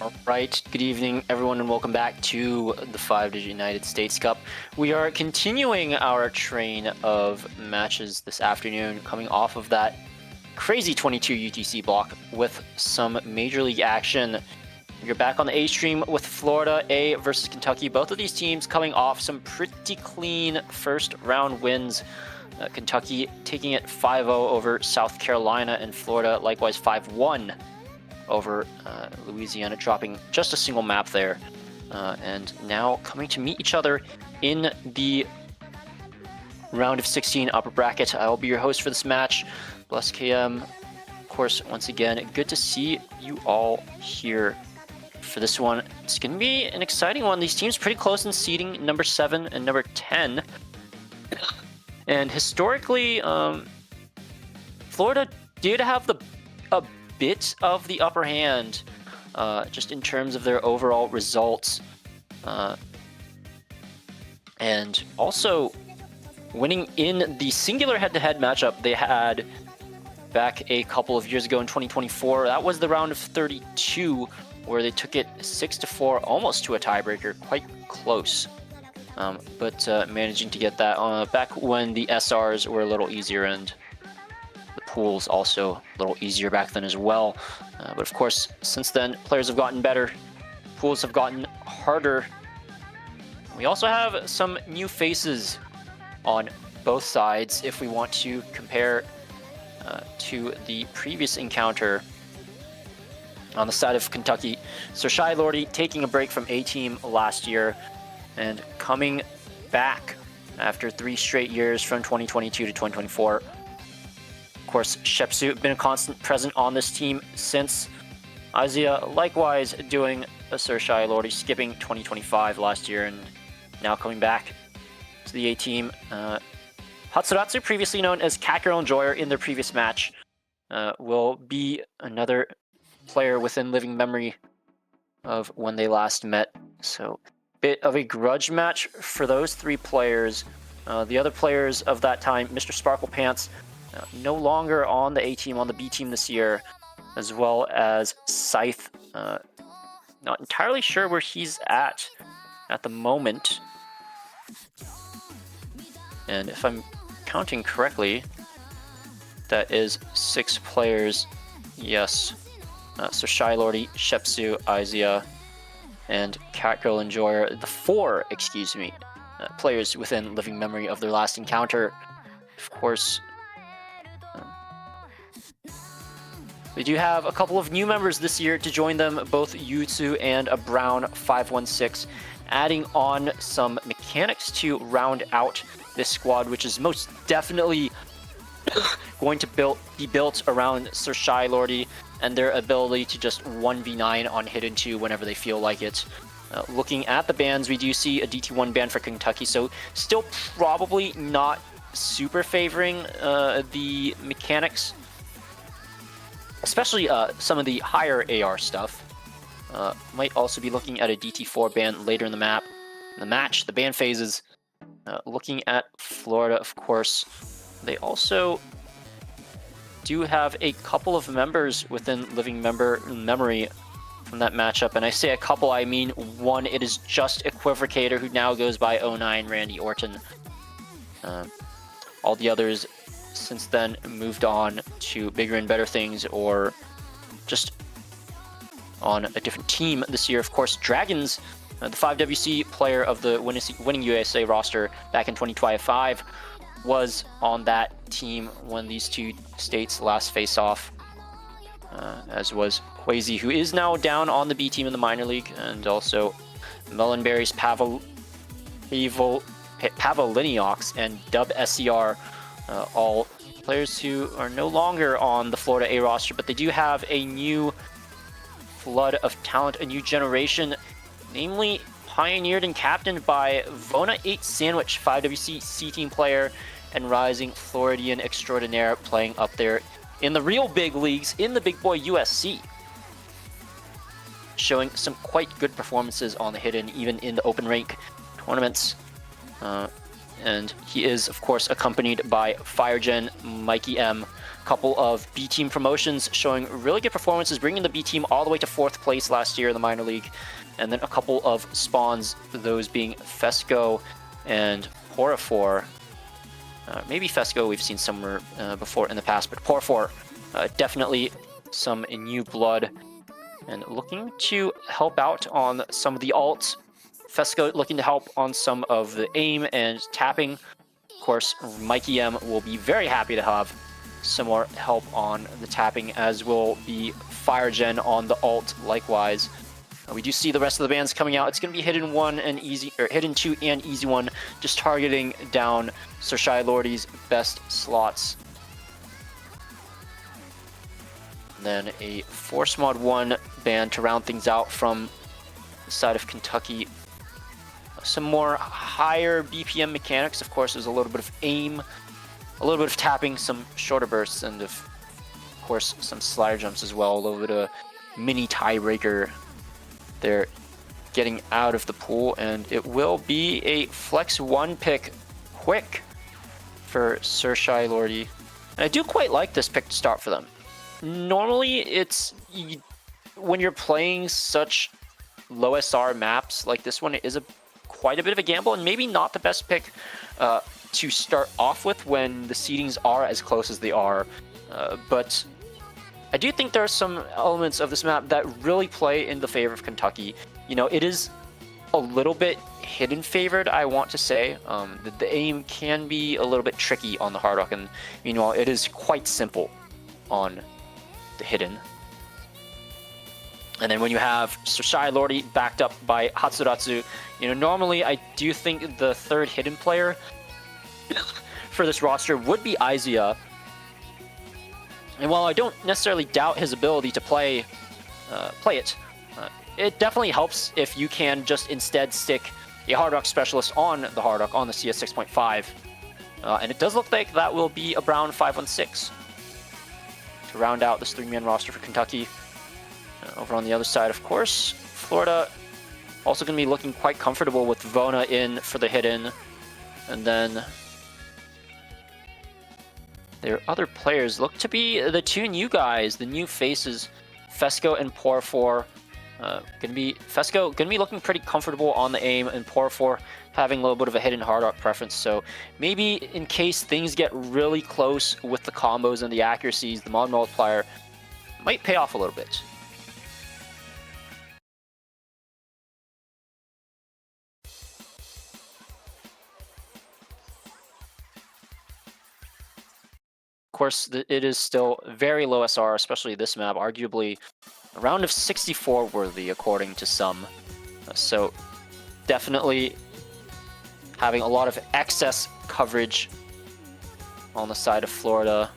All right, good evening, everyone, and welcome back to the 5-digit United States Cup. We are continuing our train of matches this afternoon, coming off of that crazy 22 UTC block with some Major League action. You're back on the A stream with Florida A versus Kentucky. Both of these teams coming off some pretty clean first round wins. Kentucky taking it 5-0 over South Carolina, and Florida likewise 5-1 over Louisiana, dropping just a single map there. And now coming to meet each other in the round of 16 upper bracket. I'll be your host for this match, Bless KM. Of course, once again, good to see you all here for this one. It's going to be an exciting one. These teams pretty close in seeding, number 7 and number 10. And historically, Florida did have a bit of the upper hand, just in terms of their overall results, and also winning in the singular head-to-head matchup they had back a couple of years ago in 2024. That was the round of 32, where they took it 6-4, almost to a tiebreaker, quite close. But managing to get that back when the SRs were a little easier and the pools also a little easier back then as well. But of course, since then, players have gotten better, pools have gotten harder. We also have some new faces on both sides if we want to compare to the previous encounter. On the side of Kentucky, Sir Shai Lordy taking a break from A-Team last year and coming back after 3 straight years from 2022 to 2024. Of course, Shepsu been a constant present on this team since. Isaiah likewise doing a Sir Shai Lordy, skipping 2025 last year and now coming back to the A-Team. Hatsuratsu, previously known as Cat Girl Enjoyer in their previous match, will be another player within living memory of when they last met. So, bit of a grudge match for those 3 players. The other players of that time, Mr. Sparkle Pants, no longer on the A-Team, on the B-Team this year, as well as Scythe. Not entirely sure where he's at the moment. And if I'm counting correctly, that is 6 players. Yes. So Shai Lordy, Shepsu, Isaiah, and Catgirl Enjoyer, the 4, excuse me, players within living memory of their last encounter. Of course, we do have a couple of new members this year to join them, both Yutsu and a Brown 516, adding on some mechanics to round out this squad, which is most definitely going to be built around Sir Shai Lordy and their ability to just 1v9 on Hidden 2 whenever they feel like it. Looking at the bans, we do see a DT1 ban for Kentucky, so still probably not super favoring the mechanics, especially some of the higher AR stuff. Might also be looking at a DT4 ban later in the match, the ban phases. Looking at Florida, of course, they also do have a couple of members within living memory from that matchup. And I say a couple, I mean one. It is just Equivocator, who now goes by 09 Randy Orton. All the others since then moved on to bigger and better things, or just on a different team this year. Of course, Dragons, the 5WC player of the winning USA roster back in 2025, was on that team when these 2 states last face off, as was Quasi, who is now down on the B team in the minor league, and also Melonberry's Pavoliniox and Dub SCR, all players who are no longer on the Florida A roster, but they do have a new flood of talent, a new generation, namely pioneered and captained by Vona 8 Sandwich, 5WC C-Team player and rising Floridian extraordinaire, playing up there in the real big leagues in the big boy USC. Showing some quite good performances on the Hidden, even in the open rank tournaments. And he is, of course, accompanied by FireGen, Mikey M, couple of B team promotions showing really good performances, bringing the B team all the way to 4th place last year in the minor league. And then a couple of spawns, those being Fesco and Porafor. Maybe Fesco we've seen somewhere before in the past, but Porafor, definitely some new blood. And looking to help out on some of the alts. Fesco looking to help on some of the aim and tapping. Of course, Mikey M will be very happy to have some more help on the tapping, as will be FireGen on the alt likewise. We do see the rest of the bands coming out. It's going to be Hidden 1 and Easy, or Hidden 2 and Easy 1, just targeting down Sir Shai Lordy's best slots. And then a Force Mod 1 band to round things out from the side of Kentucky. Some more higher BPM mechanics. Of course, there's a little bit of aim, a little bit of tapping, some shorter bursts, and of course some slider jumps as well. A little bit of a mini tiebreaker. They're getting out of the pool, and it will be a Flex 1 pick quick for Sir Shai Lordy. And I do quite like this pick to start for them. Normally, it's when you're playing such low SR maps like this one, it is quite a bit of a gamble, and maybe not the best pick to start off with when the seedings are as close as they are. But I do think there are some elements of this map that really play in the favor of Kentucky. You know, it is a little bit hidden favored, I want to say. The aim can be a little bit tricky on the Hard Rock, and meanwhile, it is quite simple on the hidden. And then when you have Sir Shai Lordy backed up by Hatsuratsu, you know, normally I do think the third hidden player for this roster would be Izia. And while I don't necessarily doubt his ability to play it, it definitely helps if you can just instead stick a Hard Rock specialist on the Hard Rock on the CS 6.5. And it does look like that will be a Brown 516 to round out this 3-man roster for Kentucky. Over on the other side, of course, Florida also going to be looking quite comfortable with Vona in for the hidden. And then their other players look to be the two new guys, the new faces, Fesco and Porafor. Fesco gonna be looking pretty comfortable on the aim, and Porafor having a little bit of a hidden Hard Rock preference. So maybe in case things get really close with the combos and the accuracies, the mod multiplier might pay off a little bit. Of course, it is still very low SR, especially this map, arguably a round of 64 worthy according to some. So definitely having a lot of excess coverage on the side of Florida.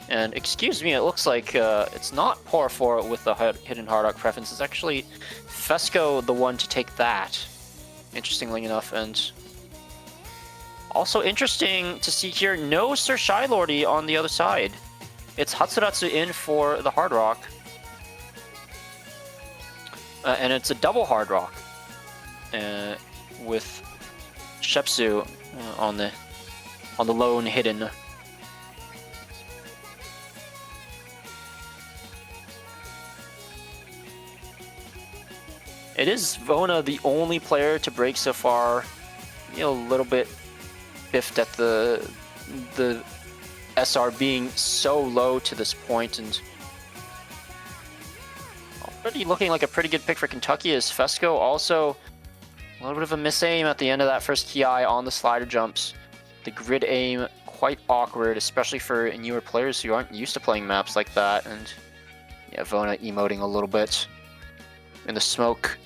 And excuse me, it looks like it's not Porafor with the hidden Hard Rock preference. It's actually Fesco the one to take that, interestingly enough. And also interesting to see here, no Sir Shai Lordy on the other side. It's Hatsuratsu in for the Hard Rock. And it's a double Hard Rock with Shepsu on the lone hidden. It is Vona the only player to break so far. You know, a little bit biffed at the SR being so low to this point, and already looking like a pretty good pick for Kentucky is Fesco. Also a little bit of a miss aim at the end of that first ki on the slider jumps. The grid aim quite awkward, especially for newer players who aren't used to playing maps like that. And yeah, Vona emoting a little bit in the smoke.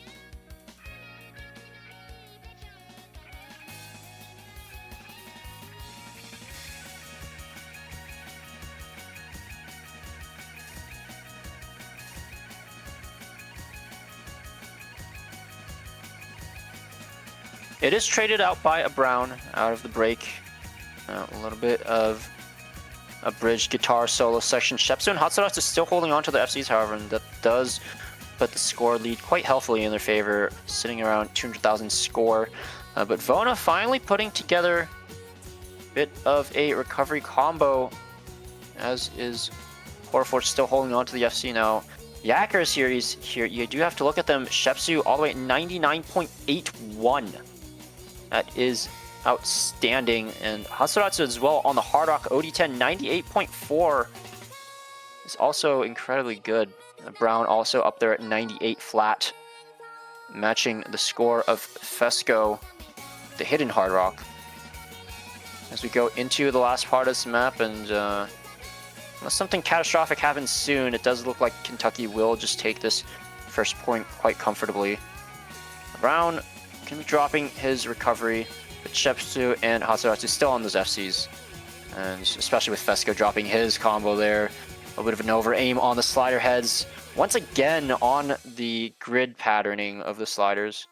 It is traded out by a Brown out of the break. A little bit of a bridge guitar solo section. Shepsu and Hatsuratsu is still holding on to the FCs, however, and that does put the score lead quite healthily in their favor, sitting around 200,000 score. But Vona finally putting together a bit of a recovery combo as is Horford still holding on to the FC now. The Yacker series here, you do have to look at them. Shepsu all the way at 99.81. That is outstanding. And Hatsuratsu as well on the Hard Rock OD10, 98.4 is also incredibly good. Brown also up there at 98 flat, matching the score of Fesco, the hidden Hard Rock. As we go into the last part of this map, and unless something catastrophic happens soon, it does look like Kentucky will just take this first point quite comfortably. Brown going to be dropping his recovery, but Shepsu and Hatsuratsu still on those FCs. And especially with Fesco dropping his combo there. A bit of an over-aim on the slider heads. Once again on the grid patterning of the sliders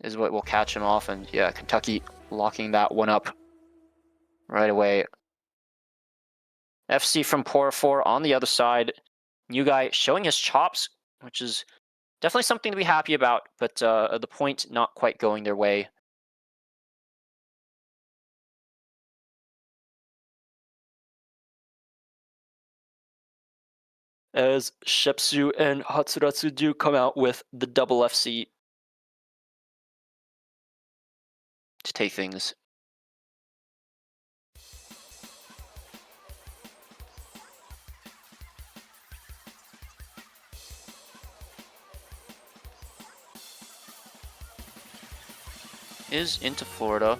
is what will catch him off. And yeah, Kentucky locking that one up right away. FC from Pora 4 on the other side. New guy showing his chops, which is definitely something to be happy about, but the point not quite going their way. As Shepsu and Hatsuratsu do come out with the double FC to take things. Is into Florida.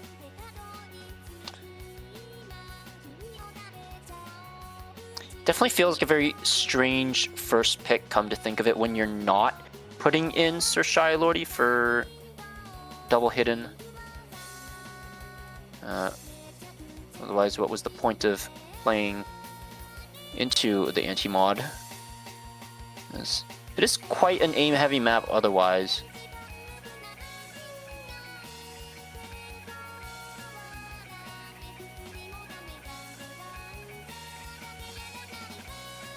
Definitely feels like a very strange first pick, come to think of it, when you're not putting in Sir Shai Lordy for double hidden. Otherwise, what was the point of playing into the anti-mod? It is quite an aim-heavy map otherwise.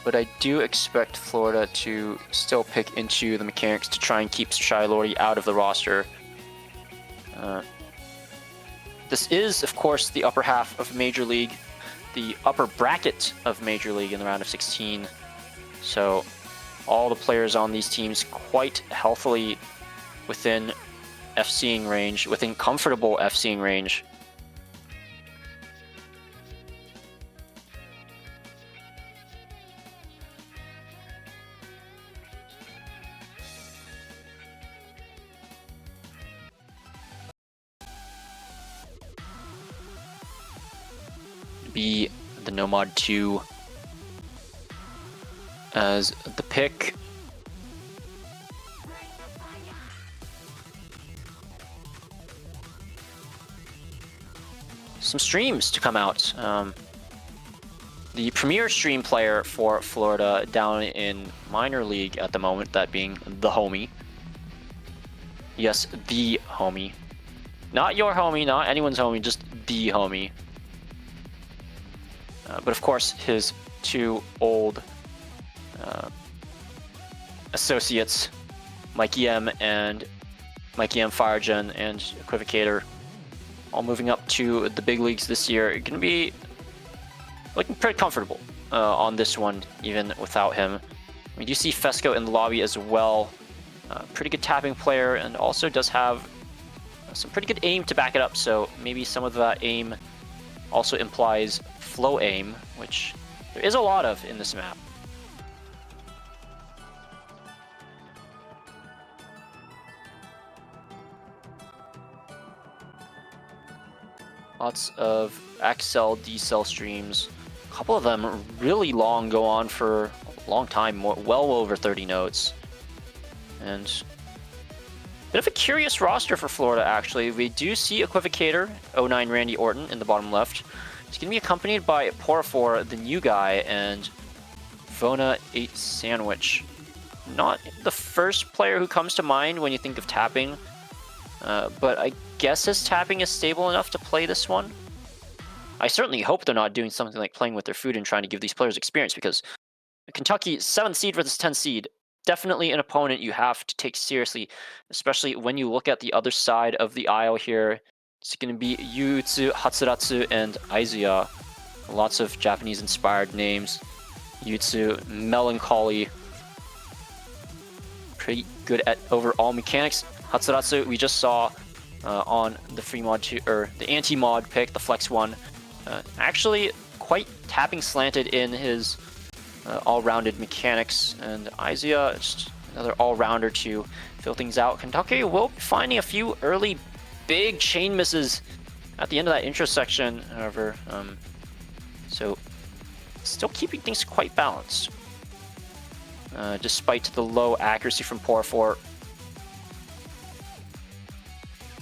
But I do expect Florida to still pick into the mechanics to try and keep Shai Lordy out of the roster. This is, of course, the upper half of Major League, the upper bracket of Major League in the round of 16. So all the players on these teams quite healthily within FCing range, within comfortable FCing range. Be the Nomad 2 as the pick. Some streams to come out. The premier stream player for Florida down in minor league at the moment, that being the homie. Yes, the homie. Not your homie, not anyone's homie, just the homie. But of course, his two old associates, Mikey M and Mikey M Firegen and Equivocator, all moving up to the big leagues this year. It's going to be looking pretty comfortable on this one, even without him. We do see Fesco in the lobby as well. Pretty good tapping player, and also does have some pretty good aim to back it up, so maybe some of that aim also implies flow aim, which there is a lot of in this map. Lots of Accel, D-Cell streams. A couple of them really long, go on for a long time, well over 30 notes. And a bit of a curious roster for Florida, actually. We do see Equivocator, 09 Randy Orton in the bottom left. He's going to be accompanied by Pora4, the new guy, and Vona 8 Sandwich. Not the first player who comes to mind when you think of tapping, but I guess his tapping is stable enough to play this one. I certainly hope they're not doing something like playing with their food and trying to give these players experience, because Kentucky 7th seed versus 10th seed, definitely an opponent you have to take seriously, especially when you look at the other side of the aisle here. It's going to be Yutsu, Hatsuratsu, and Aizuya. Lots of Japanese-inspired names. Yutsu, melancholy. Pretty good at overall mechanics. Hatsuratsu, we just saw on the free mod 2, or the anti-mod pick, the flex one. Actually, quite tapping slanted in his all-rounded mechanics. And Aizuya, just another all-rounder to fill things out. Kentucky will be finding a few early big chain misses at the end of that intro section, however. So still keeping things quite balanced. Despite the low accuracy from Poor 4.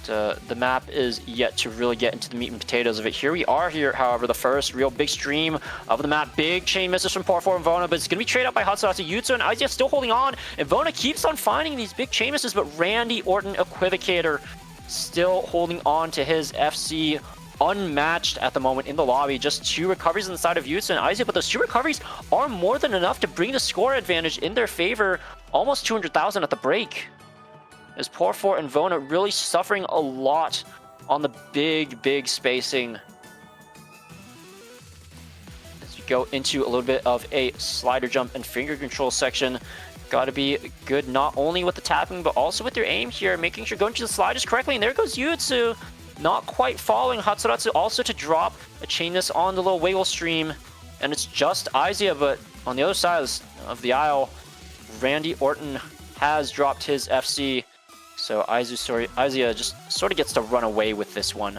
The map is yet to really get into the meat and potatoes of it. Here we are here, however, the first real big stream of the map. Big chain misses from Poor 4 and Vona, but it's going to be traded out by Hatsuratsu. Yutsu and Aizuya still holding on, and Vona keeps on finding these big chain misses, but Randy Orton Equivocator still holding on to his FC, unmatched at the moment in the lobby. Just 2 recoveries on the side of Yutsu and Aizuya, but those 2 recoveries are more than enough to bring the score advantage in their favor. Almost 200,000 at the break. As Poor 4 and Vona really suffering a lot on the big spacing. As we go into a little bit of a slider jump and finger control section. Got to be good not only with the tapping, but also with your aim here, making sure going to the sliders correctly. And there goes Yutsu, not quite following Hatsuratsu, also to drop a chain miss on the little wiggle stream. And it's just Aizuya, but on the other side of the aisle, Randy Orton has dropped his FC. So Aizuya just sort of gets to run away with this one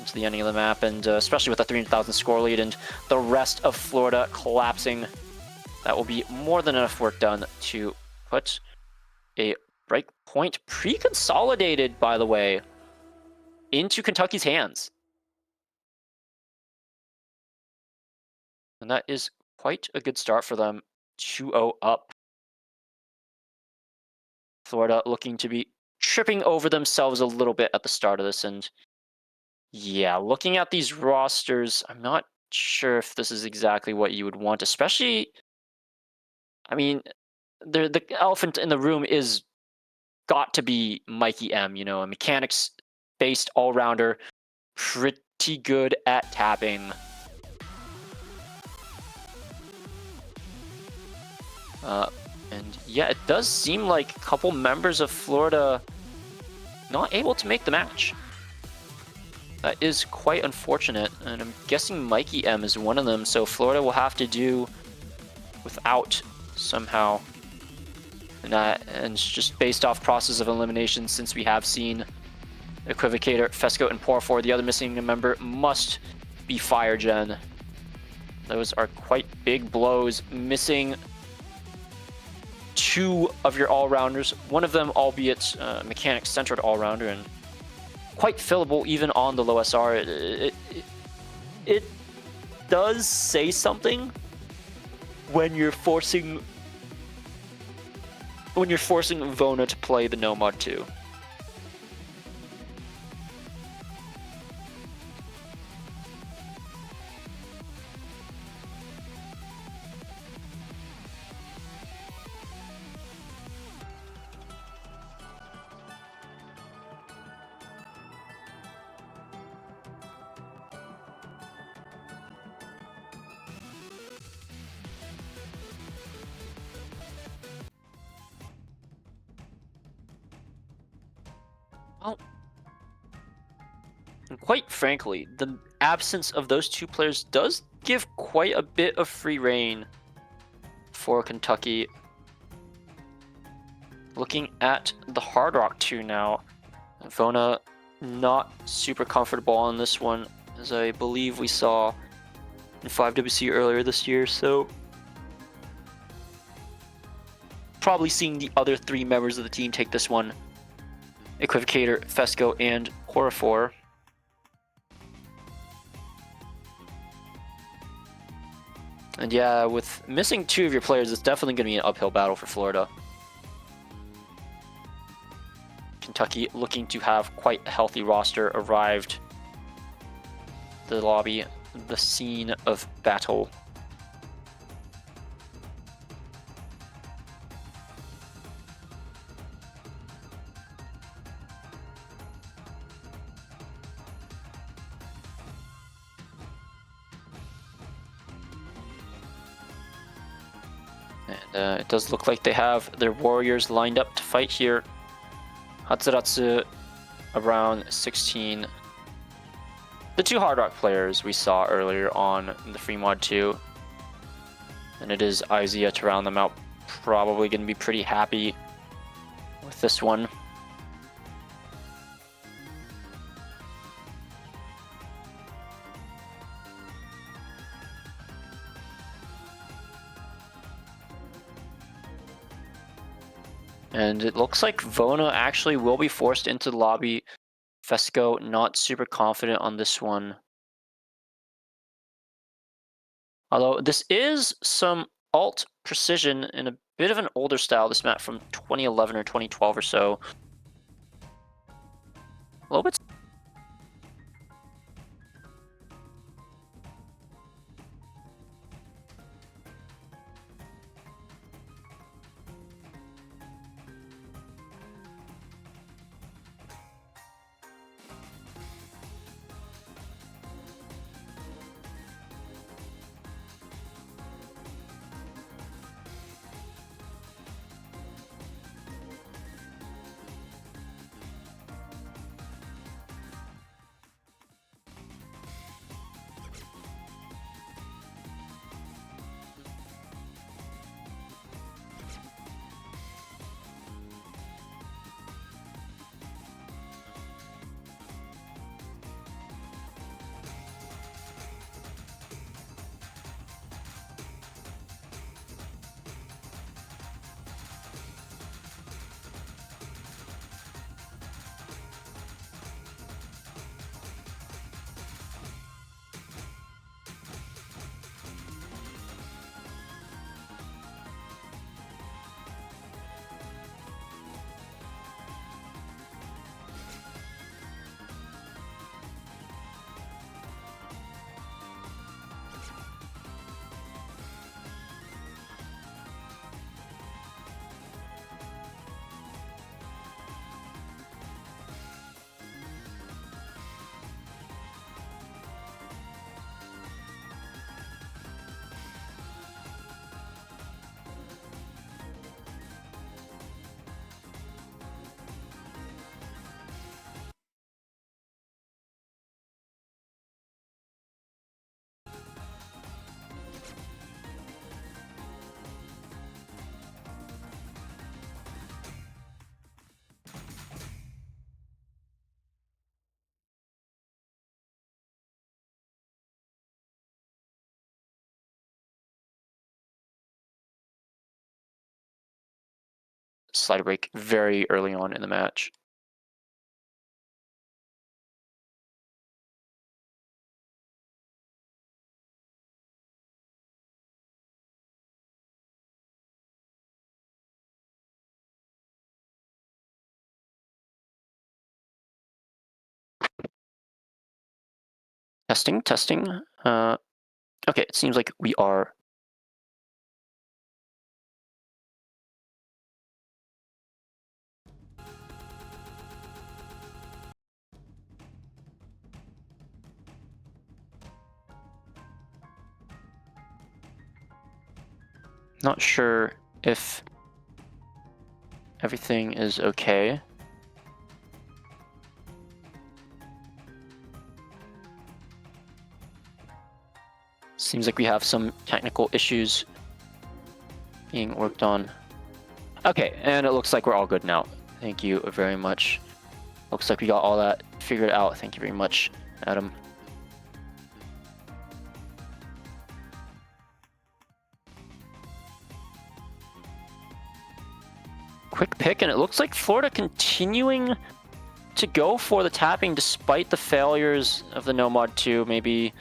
into the ending of the map, and especially with the 300,000 score lead and the rest of Florida collapsing, that will be more than enough work done to put a break point, pre-consolidated, by the way, into Kentucky's hands. And that is quite a good start for them, 2-0 up. Florida looking to be tripping over themselves a little bit at the start of this. And yeah, looking at these rosters, I'm not sure if this is exactly what you would want, especially, I mean, the elephant in the room is got to be Mikey M, you know, a mechanics-based all-rounder, pretty good at tapping. And yeah, it does seem like a couple members of Florida not able to make the match. That is quite unfortunate, and I'm guessing Mikey M is one of them, so Florida will have to do without somehow. And it's just based off process of elimination, since we have seen Equivocator, Fesco, and Poor 4. The other missing member must be FireGen. Those are quite big blows, missing 2 of your all-rounders, one of them albeit mechanics-centered all-rounder, and quite fillable even on the low SR. It does say something when you're forcing Vona to play the no mod 2. Well, and quite frankly, the absence of those 2 players does give quite a bit of free reign for Kentucky. Looking at the Hard Rock 2 now, Vona not super comfortable on this one, as I believe we saw in 5WC earlier this year, so probably seeing the other 3 members of the team take this one. Equivocator, Fesco, and Corafor. And yeah, with missing 2 of your players, it's definitely going to be an uphill battle for Florida. Kentucky looking to have quite a healthy roster arrived. The lobby, the scene of battle. And it does look like they have their warriors lined up to fight here. Hatsuratsu around 16. The two Hard Rock players we saw earlier on in the free mod 2. And it is Izia to round them out. Probably going to be pretty happy with this one. And it looks like Vona actually will be forced into the lobby. Fesco not super confident on this one. Although this is some alt precision in a bit of an older style, this map from 2011 or 2012 or so. A little bit. Slider break very early on in the match. Testing, testing. Okay, it seems like we are. Not sure if everything is okay. Seems like we have some technical issues being worked on. Okay, and it looks like we're all good now. Thank you very much. Looks like we got all that figured out. Thank you very much, Adam. Quick pick, and it looks like Florida continuing to go for the tapping despite the failures of the Nomad 2. Maybe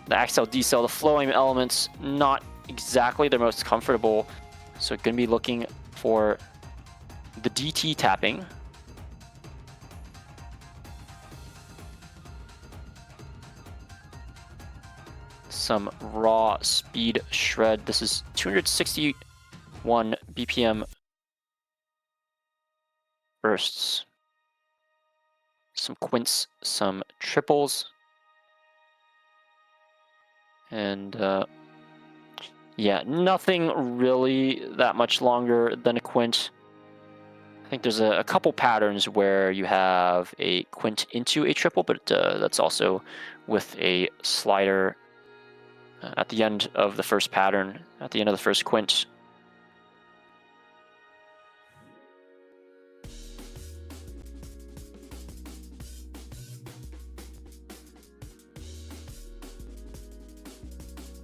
the Accel, Decel, the flowing elements, not exactly their most comfortable. So going to be looking for the DT tapping. Some raw speed shred. This is 261 BPM bursts. Some quints, some triples. And Yeah, nothing really that much longer than a quint. I think there's a couple patterns where you have a quint into a triple, but that's also with a slider at the end of the first pattern, at the end of the first quint.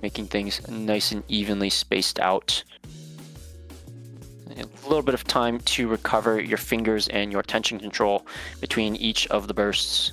Making things nice and evenly spaced out. A little bit of time to recover your fingers and your tension control between each of the bursts.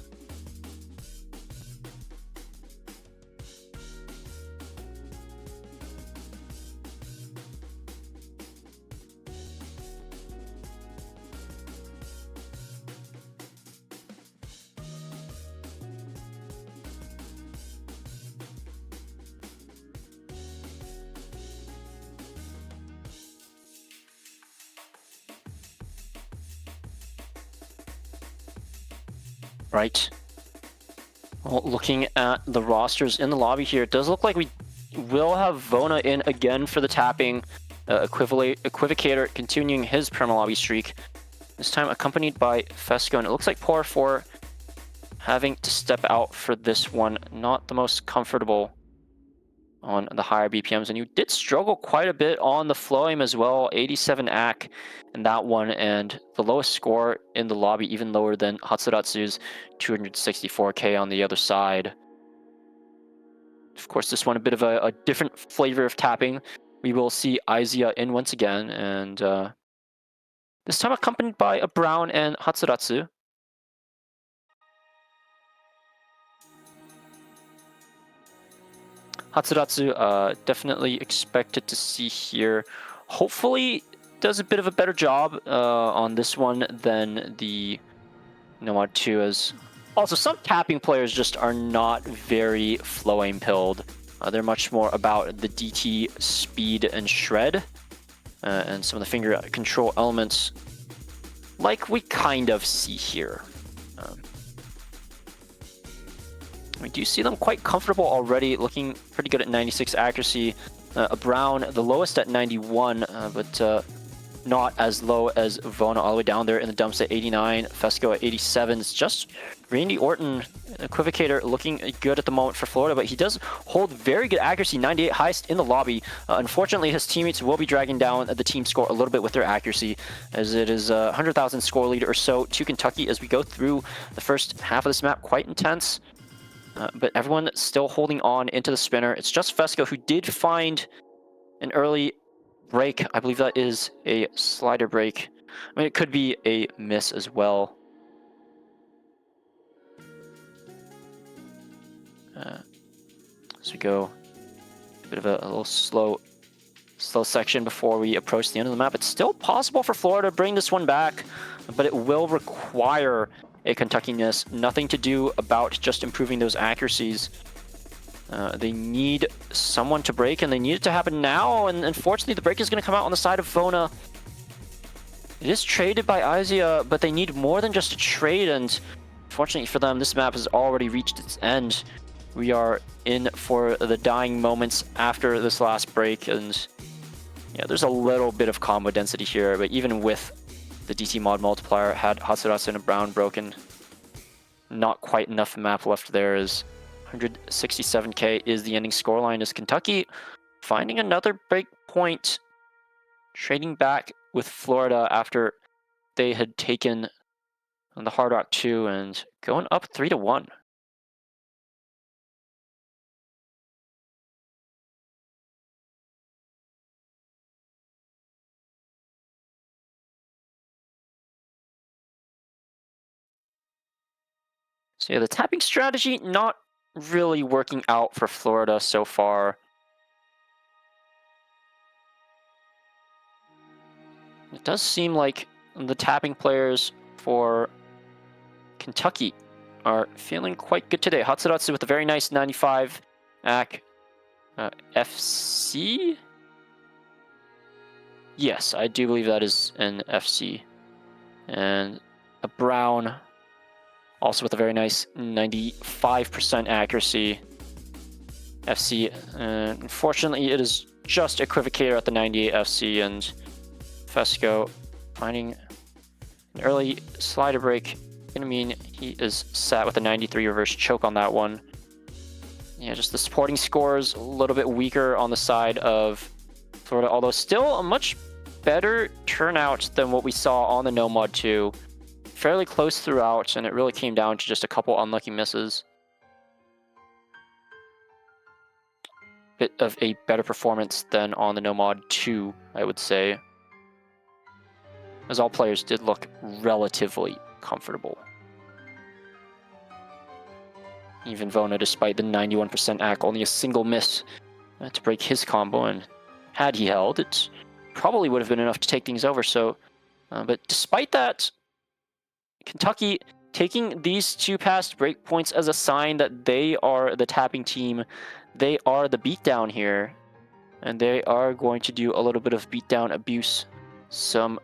Right. Well, looking at the rosters in the lobby here, it does look like we will have Vona in again for the tapping. Equivocator continuing his perma lobby streak, this time accompanied by Fesco, and it looks like Poor 4 having to step out for this one. Not the most comfortable on the higher BPMs, and you did struggle quite a bit on the flow aim as well. 87 AC in that one, and the lowest score in the lobby, even lower than Hatsuratsu's 264k on the other side. Of course, this one a bit of a different flavor of tapping. We will see Aizia in once again, and this time accompanied by a Brown and Hatsuratsu. Hatsuratsu, definitely expected to see here. Hopefully does a bit of a better job on this one than the Nomad 2, as also some tapping players just are not very flow aim pilled. They're much more about the DT speed and shred, and some of the finger control elements like we kind of see here. We do see them quite comfortable already, looking pretty good at 96 accuracy. A Brown, the lowest at 91, but not as low as Vona, all the way down there in the dumps at 89. Fesco at 87. It's just Randy Orton, Equivocator, looking good at the moment for Florida, but he does hold very good accuracy, 98, highest in the lobby. Unfortunately, his teammates will be dragging down the team score a little bit with their accuracy, as it is a 100,000 score lead or so to Kentucky as we go through the first half of this map. Quite intense. But everyone still holding on into the spinner. It's just Fesco who did find an early break. I believe that is a slider break. I mean, it could be a miss as well. As we go, a bit of a little slow section before we approach the end of the map. It's still possible for Florida to bring this one back, but it will require a Kentucky miss. Nothing to do about just improving those accuracies. They need someone to break, and they need it to happen now, and unfortunately the break is going to come out on the side of Vona. It is traded by Aizia, but they need more than just a trade, and fortunately for them, this map has already reached its end. We are in for the dying moments after this last break, and yeah, there's a little bit of combo density here, but even with the DT mod multiplier, had Hatsuratsu and a Brown broken, not quite enough map left there. Is 167k is the ending scoreline, as Kentucky finding another break point, trading back with Florida after they had taken the Hard Rock 2 and going up 3-1. So yeah, the tapping strategy not really working out for Florida so far. It does seem like the tapping players for Kentucky are feeling quite good today. Hatsuratsu with a very nice 95 AC FC? Yes, I do believe that is an FC. And a Brown also with a very nice 95% accuracy. FC. Unfortunately, it is just equivocator at the 98 FC, and Fesco finding an early slider break. Gonna mean he is sat with a 93 reverse choke on that one. Yeah, just the supporting scores a little bit weaker on the side of Florida, although still a much better turnout than what we saw on the No Mod 2. Fairly close throughout, and it really came down to just a couple unlucky misses. Bit of a better performance than on the No Mod 2, I would say, as all players did look relatively comfortable. Even Vona, despite the 91% AC, only a single miss to break his combo, and had he held, it probably would have been enough to take things over. So, but despite that, Kentucky taking these two past break points as a sign that they are the tapping team, they are the beatdown here, and they are going to do a little bit of beatdown abuse, some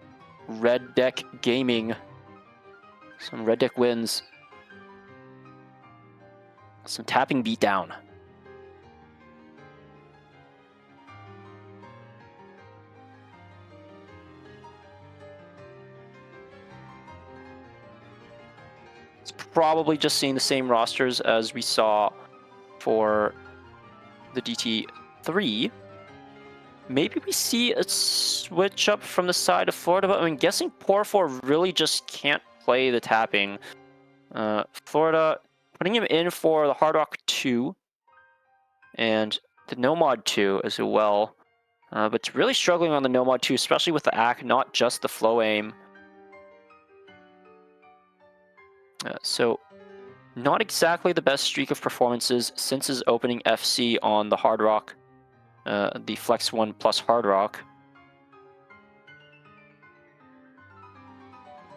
red deck gaming, some red deck wins, some tapping beatdown. It's probably just seeing the same rosters as we saw for the DT3. Maybe we see a switch up from the side of Florida, but I'm guessing Poor 4 really just can't play the tapping. Florida putting him in for the Hard Rock 2 and the No Mod 2 as well. But really struggling on the No Mod 2, especially with the AC, not just the flow aim. So not exactly the best streak of performances since his opening FC on the Hard Rock, the Flex 1 plus Hard Rock.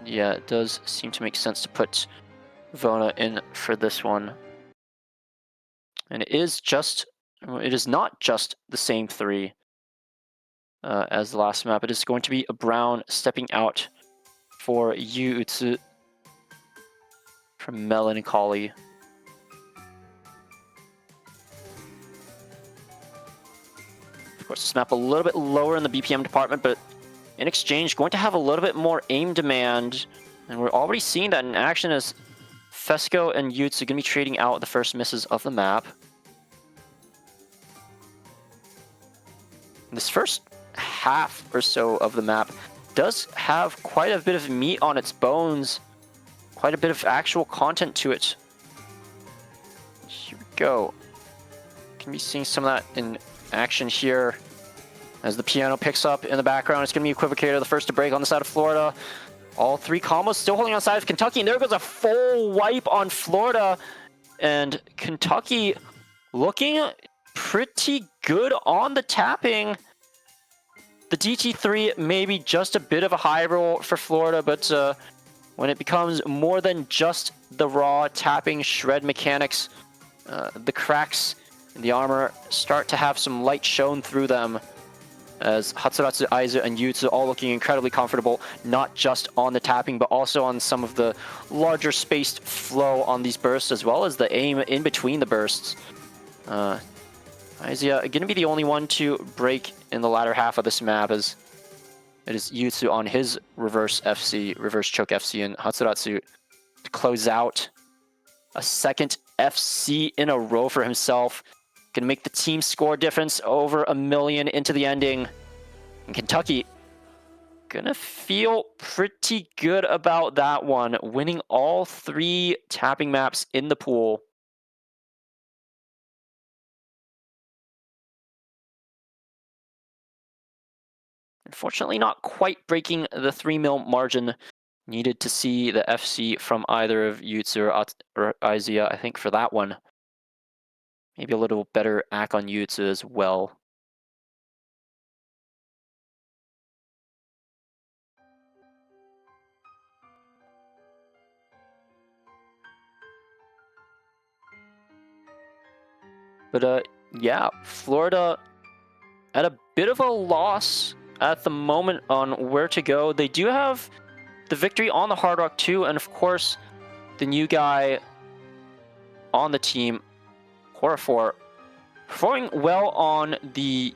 Yeah, it does seem to make sense to put Vona in for this one. And it is not just the same three as the last map. It is going to be a Brown stepping out for Yu Utsu from Melancholy. Of course, this map a little bit lower in the BPM department, but in exchange, going to have a little bit more aim demand. And we're already seeing that in action as Fesco and Utsu are going to be trading out the first misses of the map. This first half or so of the map does have quite a bit of meat on its bones, quite a bit of actual content to it. Here we go. Can be seeing some of that in action here as the piano picks up in the background. It's going to be Equivocator, the first to break on the side of Florida. All three combos still holding on the side of Kentucky, and there goes a full wipe on Florida. And Kentucky looking pretty good on the tapping. The DT3 maybe just a bit of a high roll for Florida, but when it becomes more than just the raw tapping shred mechanics, the cracks in the armor start to have some light shown through them, as Hatsuratsu, Aizu, and Yutsu all looking incredibly comfortable, not just on the tapping, but also on some of the larger spaced flow on these bursts, as well as the aim in between the bursts. Aizu going to be the only one to break in the latter half of this map, as it is Yutsu on his reverse FC, reverse choke FC, and Hatsuratsu to close out a second FC in a row for himself. Gonna make the team score difference over 1 million into the ending. And Kentucky gonna feel pretty good about that one, winning all 3 tapping maps in the pool. Unfortunately, not quite breaking the 3 mil margin needed to see the FC from either of Yutsu or Aizu, I think, for that one. Maybe a little better AC on Yutsu as well. But yeah, Florida at a bit of a loss at the moment on where to go. They do have the victory on the Hard Rock 2, and of course, the new guy on the team, Horror 4, performing well on the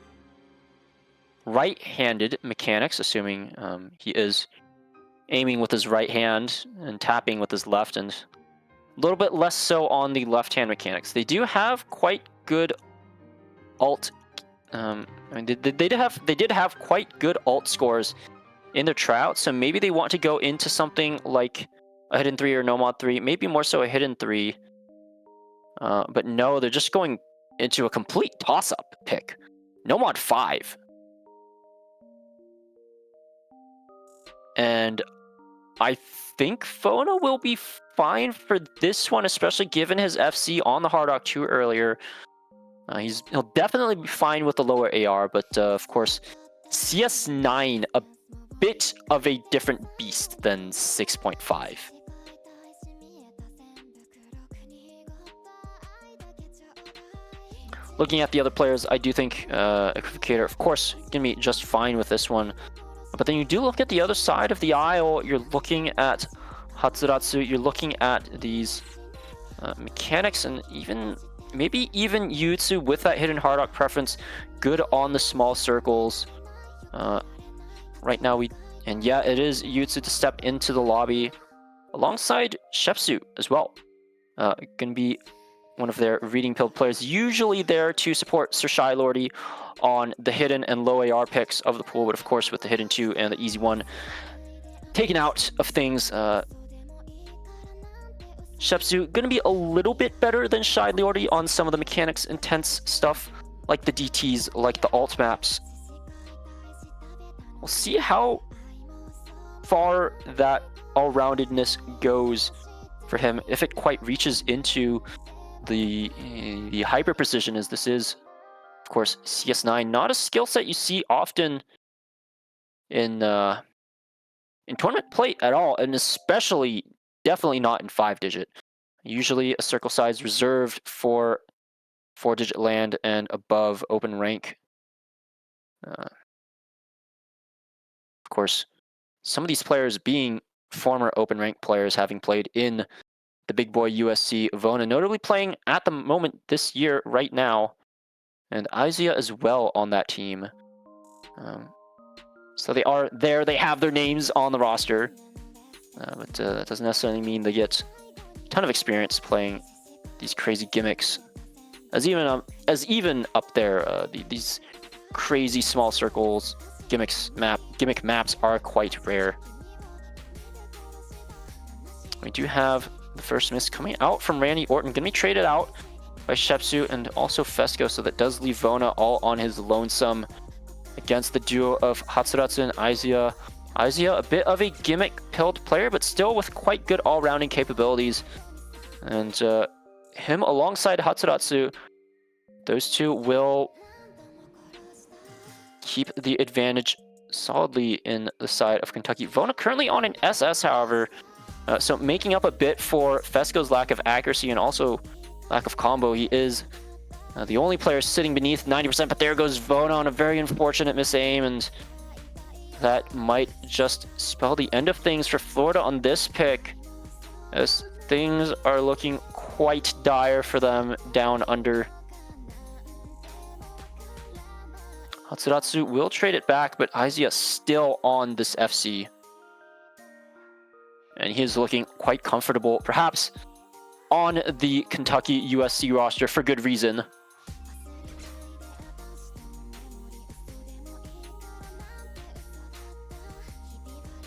right-handed mechanics, assuming he is aiming with his right hand and tapping with his left, and a little bit less so on the left-hand mechanics. They do have quite good alt. I mean, they did have quite good alt scores in their tryout, so maybe they want to go into something like a hidden 3 or no mod 3, maybe more so a hidden 3. But no, they're just going into a complete toss-up pick. No mod 5. And I think Fona will be fine for this one, especially given his FC on the Hard Rock 2 earlier. He'll definitely be fine with the lower AR, but of course, CS9, a bit of a different beast than 6.5. Looking at the other players, I do think Equivocator, of course, can be just fine with this one. But then you do look at the other side of the aisle, you're looking at Hatsuratsu, you're looking at these mechanics, and maybe even Yutsu with that hidden hard rock preference, good on the small circles. Right now and yeah, it is Yutsu to step into the lobby alongside Shepsu as well. Gonna be one of their reading pill players, usually there to support Sir Shy Lordy on the hidden and low AR picks of the pool, but of course with the hidden 2 and the easy 1 taken out of things, Shepsu gonna be a little bit better than Shy Lordy on some of the mechanics intense stuff, like the DTs, like the alt maps. We'll see how far that all-roundedness goes for him, if it quite reaches into the hyper precision, as this is, of course, CS9. Not a skill set you see often in tournament play at all, and especially definitely not in 5-digit. Usually a circle size reserved for 4-digit land and above open rank. Of course, some of these players being former open rank players, having played in the big boy USC Vona, notably playing at the moment this year right now, and Izia as well on that team. So they are there, they have their names on the roster, but that doesn't necessarily mean they get a ton of experience playing these crazy gimmicks. As even up there, these crazy small circles gimmick maps are quite rare. We do have the first miss coming out from Randy Orton, gonna be traded out by Shepsu and also Fesco, so that does leave Vona all on his lonesome against the duo of Hatsuratsu and Izia. Izia, a bit of a gimmick-pilled player, but still with quite good all-rounding capabilities. And him alongside Hatsuratsu, those two will keep the advantage solidly in the side of Kentucky. Vona currently on an SS, however, so making up a bit for Fesco's lack of accuracy and also lack of combo. He is the only player sitting beneath 90%, but there goes Vona on a very unfortunate misaim, and that might just spell the end of things for Florida on this pick, as things are looking quite dire for them down under. Hatsuratsu will trade it back, but Izia still on this FC. And he is looking quite comfortable, perhaps on the Kentucky USC roster for good reason.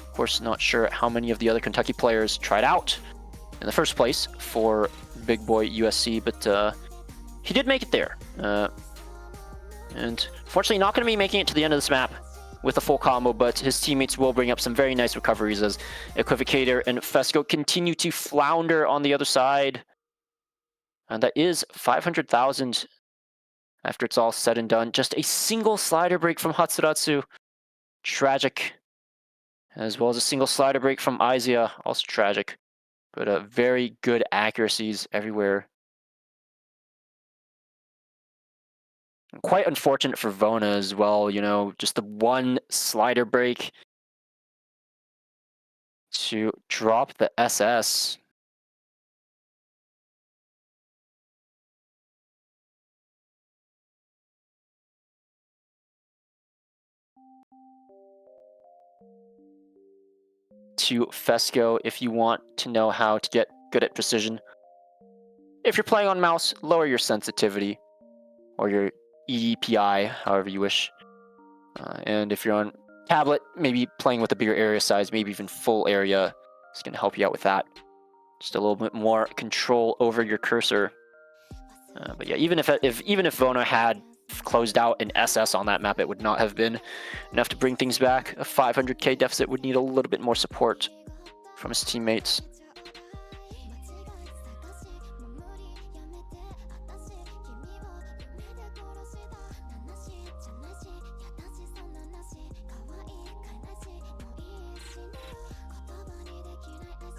Of course, not sure how many of the other Kentucky players tried out in the first place for big boy USC, but he did make it there. And fortunately not going to be making it to the end of this map with a full combo, but his teammates will bring up some very nice recoveries as Equivocator and Fesco continue to flounder on the other side. And that is 500,000 after it's all said and done. Just a single slider break from Hatsuratsu. Tragic. As well as a single slider break from Izia. Also tragic. But very good accuracies everywhere. Quite unfortunate for Vona as well, you know, just the one slider break to drop the SS. to Fesco if you want to know how to get good at precision. If you're playing on mouse, lower your sensitivity or your EDPI, however you wish. And if you're on tablet, maybe playing with a bigger area size, maybe even full area, is going to help you out with that. Just a little bit more control over your cursor. But yeah, even if Vona had closed out an SS on that map, it would not have been enough to bring things back. A 500k deficit would need a little bit more support from his teammates.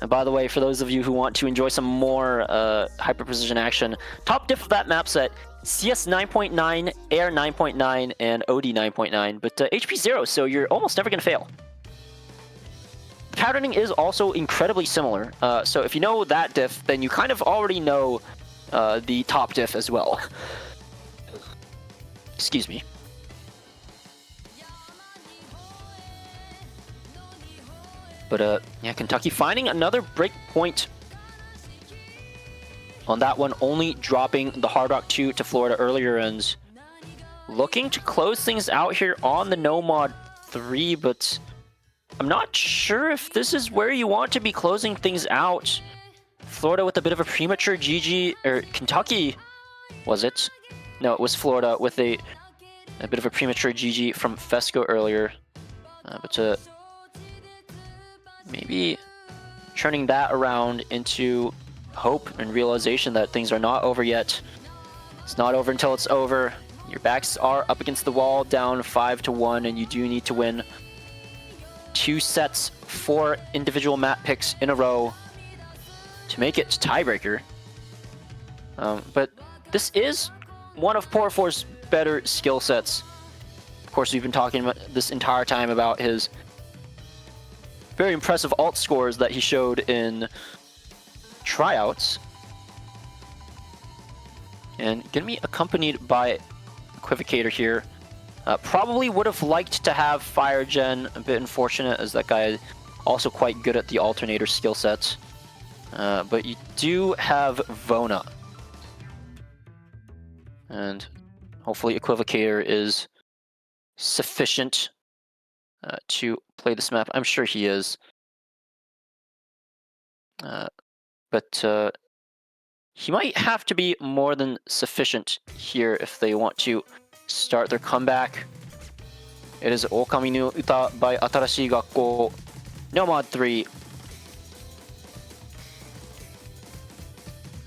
And by the way, for those of you who want to enjoy some more hyper precision action, top diff of that map set, CS 9.9, Air 9.9, and OD 9.9, but HP 0, so you're almost never going to fail. Patterning is also incredibly similar, so if you know that diff, then you kind of already know the top diff as well. Excuse me. But yeah, Kentucky finding another break point on that one, only dropping the Hard Rock 2 to Florida earlier, and looking to close things out here on the No Mod 3, but I'm not sure if this is where you want to be closing things out. Florida with a bit of a premature GG, or Kentucky, was it? No, it was Florida with a bit of a premature GG from Fesco earlier, but maybe turning that around into hope and realization that things are not over yet. It's not over until it's over. Your backs are up against the wall, down 5-1, and you do need to win 2 sets, 4 individual map picks in a row to make it tiebreaker. But this is one of Poor4's better skill sets. Of course, we've been talking about this entire time about his very impressive alt scores that he showed in tryouts. And gonna be accompanied by Equivocator here. Probably would have liked to have Fire Gen, a bit unfortunate as that guy is also quite good at the alternator skill sets. But you do have Vona. And hopefully Equivocator is sufficient to play this map. I'm sure he is. But he might have to be more than sufficient here if they want to start their comeback. It is Okami no Uta by Atarashii Gakkou, No Mod 3.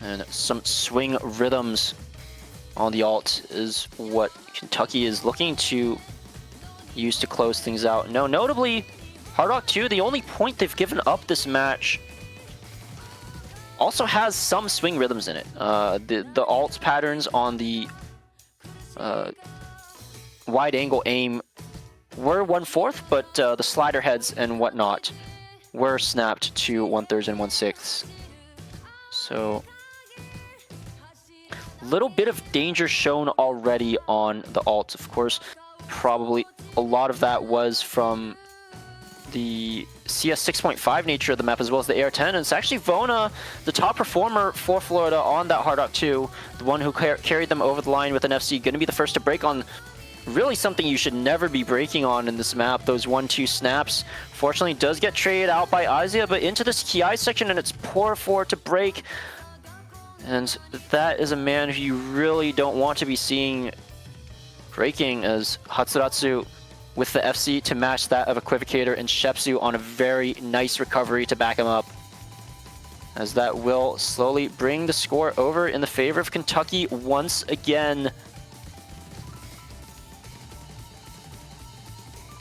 And some swing rhythms on the alt is what Kentucky is looking to use to close things out. No, notably, Hard Rock 2, the only point they've given up this match, also has some swing rhythms in it. The alt patterns on the wide angle aim were 1/4, but the slider heads and whatnot were snapped to 1/3 and 1/6. So, little bit of danger shown already on the alt. Of course, probably a lot of that was from the CS 6.5 nature of the map, as well as the AR-10, and it's actually Vona, the top performer for Florida on that Hard Rock 2, the one who carried them over the line with an FC, going to be the first to break on really something you should never be breaking on in this map, those 1-2 snaps. Fortunately, does get traded out by Izia, but into this Ki section, and it's Poor4 to break. And that is a man who you really don't want to be seeing breaking, as Hatsuratsu with the FC to match that of Equivocator, and Shepsu on a very nice recovery to back him up. As that will slowly bring the score over in the favor of Kentucky once again.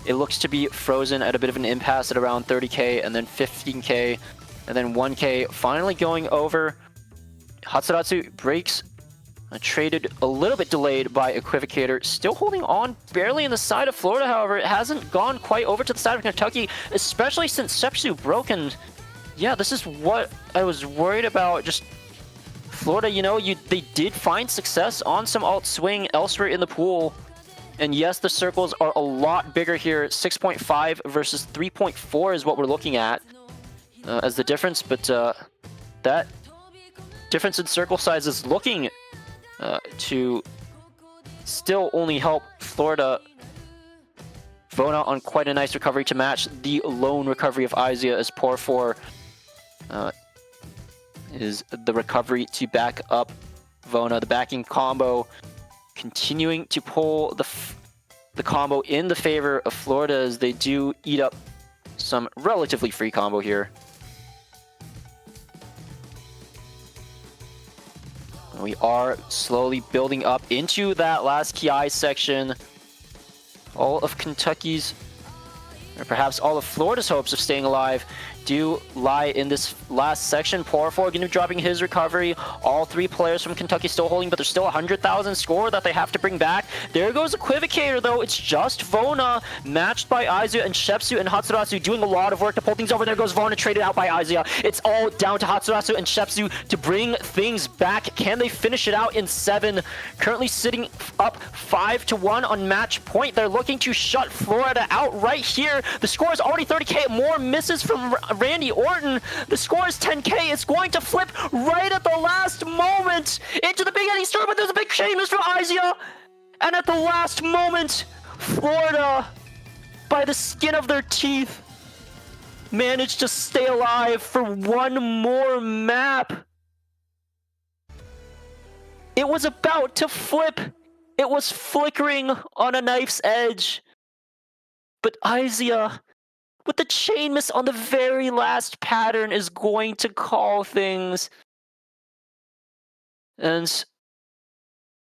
It looks to be frozen at a bit of an impasse at around 30k, and then 15k, and then 1k finally going over. Hatsuratsu breaks, traded a little bit delayed by Equivocator, still holding on barely in the side of Florida. However, it hasn't gone quite over to the side of Kentucky, especially since Shepsu broke. And yeah, this is what I was worried about. Just Florida, you know, they did find success on some alt swing elsewhere in the pool. And yes, the circles are a lot bigger here. 6.5 versus 3.4 is what we're looking at. as the difference, but that difference in circle size is looking to still only help Florida. Vona on quite a nice recovery to match the lone recovery of Izia, as Poor 4 is the recovery to back up Vona. The backing combo continuing to pull the combo in the favor of Florida, as they do eat up some relatively free combo here. We are slowly building up into that last Ki section. All of Kentucky's, or perhaps all of Florida's hopes of staying alive do lie in this last section. Poor 4 going to be dropping his recovery. All three players from Kentucky still holding, but there's still 100,000 score that they have to bring back. There goes Equivocator, though. It's just Vona, matched by Izia and Shepsu and Hatsuratsu, doing a lot of work to pull things over. There goes Vona, traded out by Izia. It's all down to Hatsuratsu and Shepsu to bring things back. Can they finish it out in 7? Currently sitting up 5-1 on match point. They're looking to shut Florida out right here. The score is already 30k. More misses from Randy Orton. The score is 10k. It's going to flip right at the last moment into the big ending story, but there's a big shameless from Izia. And at the last moment, Florida, by the skin of their teeth, managed to stay alive for one more map. It was about to flip. It was flickering on a knife's edge. But Izia, with the chain miss on the very last pattern, is going to call things. And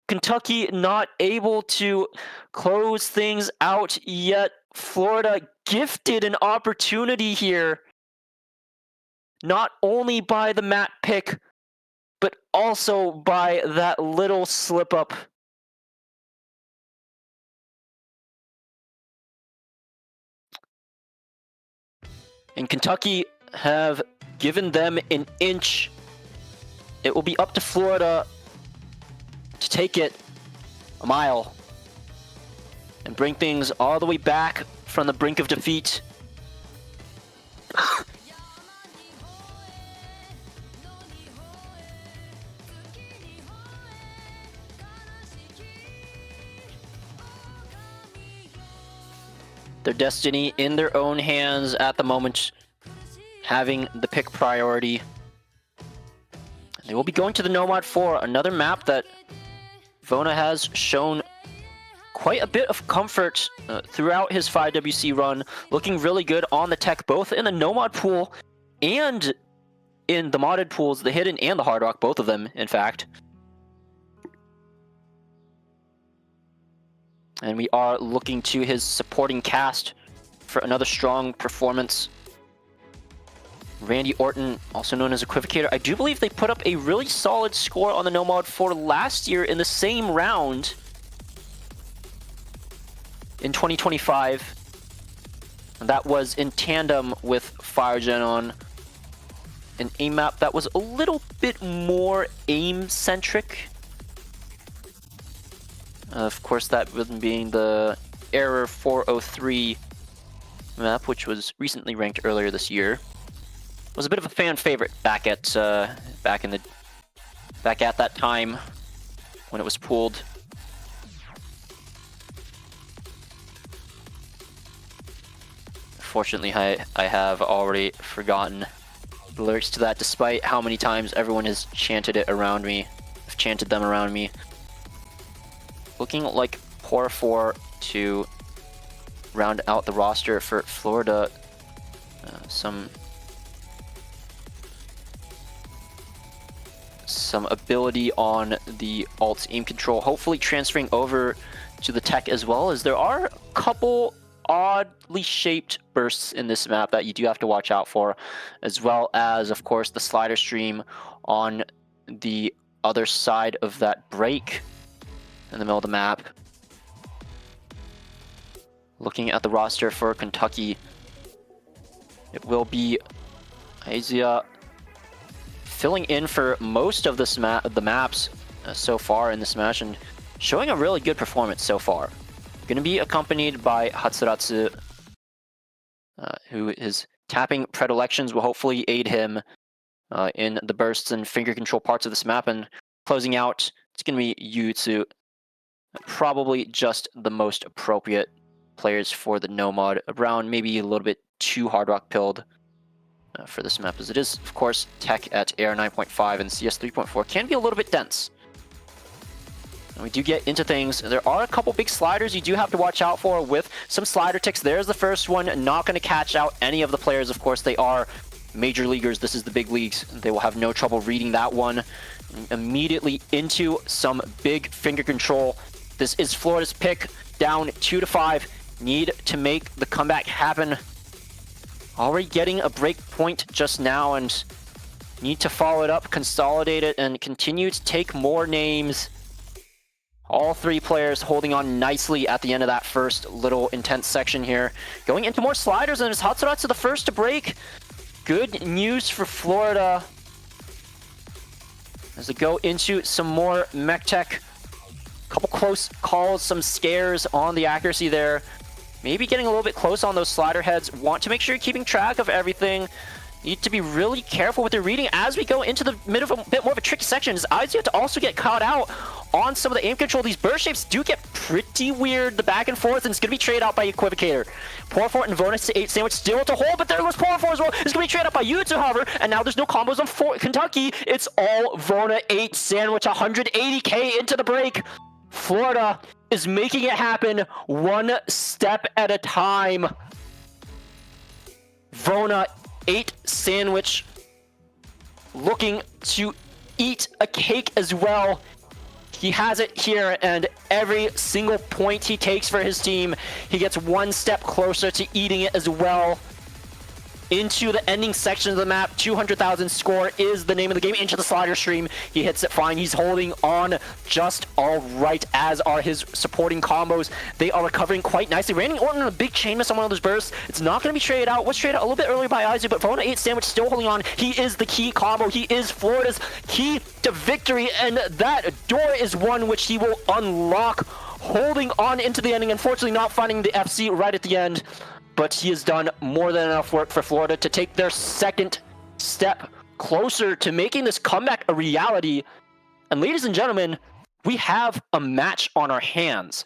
Kentucky not able to close things out yet. Florida gifted an opportunity here. Not only by the map pick, but also by that little slip up. And Kentucky have given them an inch. It will be up to Florida to take it a mile and bring things all the way back from the brink of defeat. Their destiny in their own hands at the moment, having the pick priority. They will be going to the Nomad 4, another map that Vona has shown quite a bit of comfort throughout his 5WC run, looking really good on the tech, both in the Nomad pool and in the modded pools, the Hidden and the Hard Rock, both of them, in fact. And we are looking to his supporting cast for another strong performance. Randy Orton, also known as Equivocator. I do believe they put up a really solid score on the Nomad 4 last year in the same round in 2025. And that was in tandem with FireGen on an aim map that was a little bit more aim-centric. Of course, that one being the Error 403 map, which was recently ranked earlier this year. Was a bit of a fan favorite back at that time when it was pooled. Fortunately, I have already forgotten the lyrics to that, despite how many times everyone has chanted it around me. I've chanted them around me. Looking like Poor 4 to round out the roster for Florida. Some ability on the alt's aim control, hopefully transferring over to the tech as well, as there are a couple oddly shaped bursts in this map that you do have to watch out for, as well as, of course, the slider stream on the other side of that break in the middle of the map. Looking at the roster for Kentucky, it will be Izia filling in for most of this the maps so far in this match, and showing a really good performance so far. Going to be accompanied by Hatsuratsu who his tapping predilections will hopefully aid him in the bursts and finger control parts of this map. And closing out, it's going to be Yutsu, probably just the most appropriate players for the Nomad, around maybe a little bit too hard rock pilled for this map, as it is, of course, tech at AR 9.5 and CS 3.4 can be a little bit dense. And we do get into things. There are a couple big sliders you do have to watch out for with some slider ticks. There's the first one, not going to catch out any of the players. Of course, they are major leaguers. This is the big leagues. They will have no trouble reading that one. Immediately into some big finger control. This is Florida's pick, down 2-5. Need to make the comeback happen. Already getting a break point just now, and need to follow it up, consolidate it, and continue to take more names. All three players holding on nicely at the end of that first little intense section here. Going into more sliders, and it's Hatsuratsu the first to break. Good news for Florida as they go into some more mech tech. Couple close calls, some scares on the accuracy there. Maybe getting a little bit close on those slider heads. Want to make sure you're keeping track of everything. Need to be really careful with your reading as we go into the middle of a bit more of a tricky section. As eyes have to also get caught out on some of the aim control. These burst shapes do get pretty weird, the back and forth, and it's going to be traded out by Equivocator. Poor Fort and Vonus to 8 sandwich still to hold, but there goes Poor Fort as well. It's going to be traded out by Yutsu, however, and now there's no combos on Kentucky. It's all Vona 8 sandwich, 180k into the break. Florida is making it happen one step at a time. Vona 8 sandwich looking to eat a cake as well. He has it here, and every single point he takes for his team, he gets one step closer to eating it as well. Into the ending section of the map, 200,000 score is the name of the game. Into the slider stream, he hits it fine. He's holding on just all right, as are his supporting combos. They are recovering quite nicely. Raining Orton on a big chain miss on one of those bursts. It's not going to be traded out. Was traded out a little bit earlier by Aizu, but Vona 8 sandwich still holding on. He is the key combo. He is Florida's key to victory, and that door is one which he will unlock, holding on into the ending. Unfortunately, not finding the FC right at the end. But he has done more than enough work for Florida to take their second step closer to making this comeback a reality. And ladies and gentlemen, we have a match on our hands.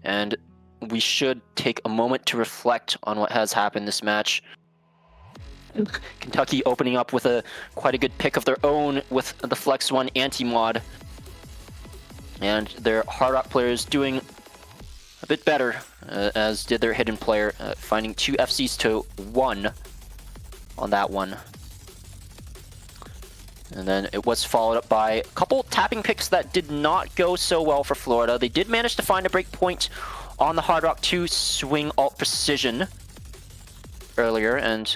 And we should take a moment to reflect on what has happened this match. Kentucky opening up with quite a good pick of their own with the Flex 1 anti-mod. And their Hard Rock players doing a bit better, as did their hidden player, finding 2 FCs to 1 on that one. And then it was followed up by a couple tapping picks that did not go so well for Florida. They did manage to find a break point on the Hard Rock 2 swing alt precision earlier, and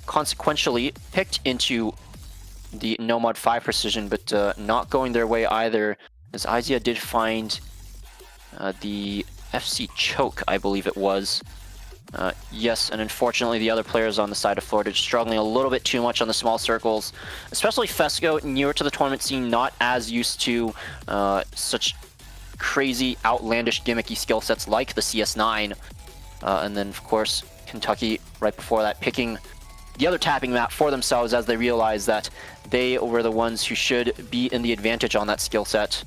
consequentially picked into the Nomad 5 precision, but not going their way either, as Izia did find the FC choke, I believe it was. Yes, and unfortunately the other players on the side of Florida just struggling a little bit too much on the small circles, especially Fesco, newer to the tournament scene, not as used to such crazy, outlandish, gimmicky skill sets like the CS9. And then, of course, Kentucky, right before that, picking the other tapping map for themselves as they realized that they were the ones who should be in the advantage on that skill set.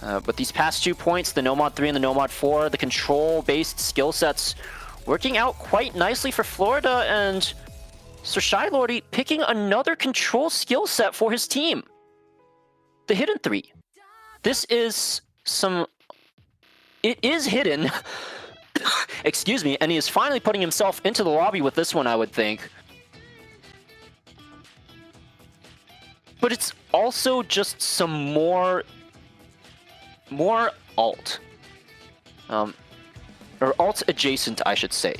But these past 2 points, the Nomad 3 and the Nomad 4, the control-based skill sets, working out quite nicely for Florida, and Sir Shy Lordy picking another control skill set for his team. The Hidden 3. This is some... It is hidden. Excuse me, and he is finally putting himself into the lobby with this one, I would think. But it's also just some more alt. Or alt adjacent, I should say.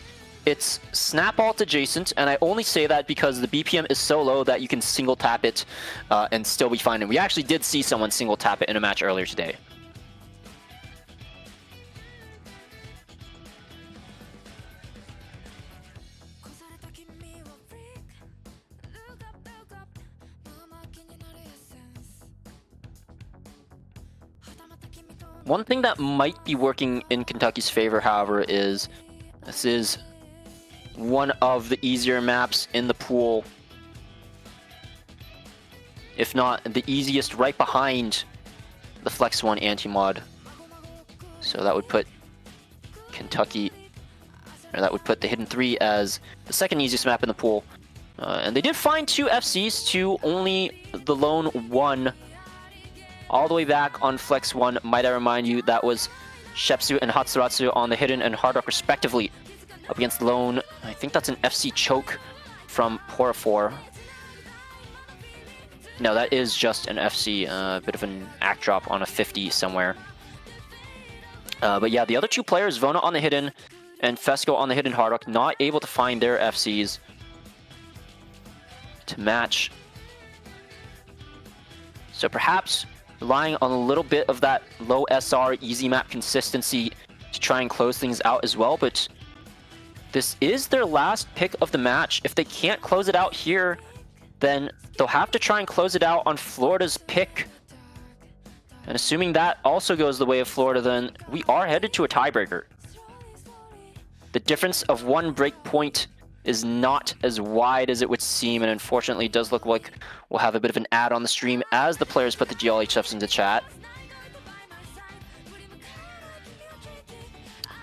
It's snap alt adjacent, and I only say that because the BPM is so low that you can single tap it and still be fine. And we actually did see someone single tap it in a match earlier today. One thing that might be working in Kentucky's favor, however, is this is one of the easier maps in the pool. If not the easiest, right behind the Flex 1 anti-mod. So that would put Kentucky, or that would put the Hidden 3 as the second easiest map in the pool. And they did find 2 FCs to only the lone 1 all the way back on Flex 1. Might I remind you, that was Shepsu and Hatsuratsu on the Hidden and Hard Rock respectively, up against lone, I think that's an FC choke from Pora4. No, that is just an FC, a bit of an act drop on a 50 somewhere. But yeah, the other 2 players, Vona on the Hidden and Fesco on the Hidden Hard Rock, not able to find their FCs to match. So perhaps relying on a little bit of that low SR easy map consistency to try and close things out as well. But this is their last pick of the match. If they can't close it out here, then they'll have to try and close it out on Florida's pick. And assuming that also goes the way of Florida, then we are headed to a tiebreaker. The difference of 1 break point is not as wide as it would seem, and unfortunately it does look like we'll have a bit of an ad on the stream as the players put the GLHFs into chat.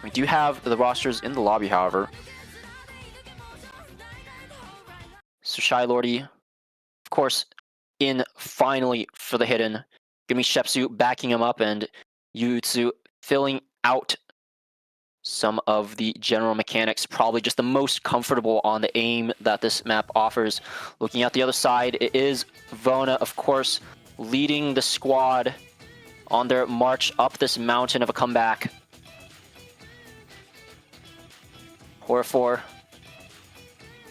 We do have the rosters in the lobby, however. So Shy Lordy, of course, in finally for the Hidden. Gonna be Shepsu backing him up, and Yutsu filling out some of the general mechanics, probably just the most comfortable on the aim that this map offers. Looking at the other side, it is Vona, of course, leading the squad on their march up this mountain of a comeback. Pora4,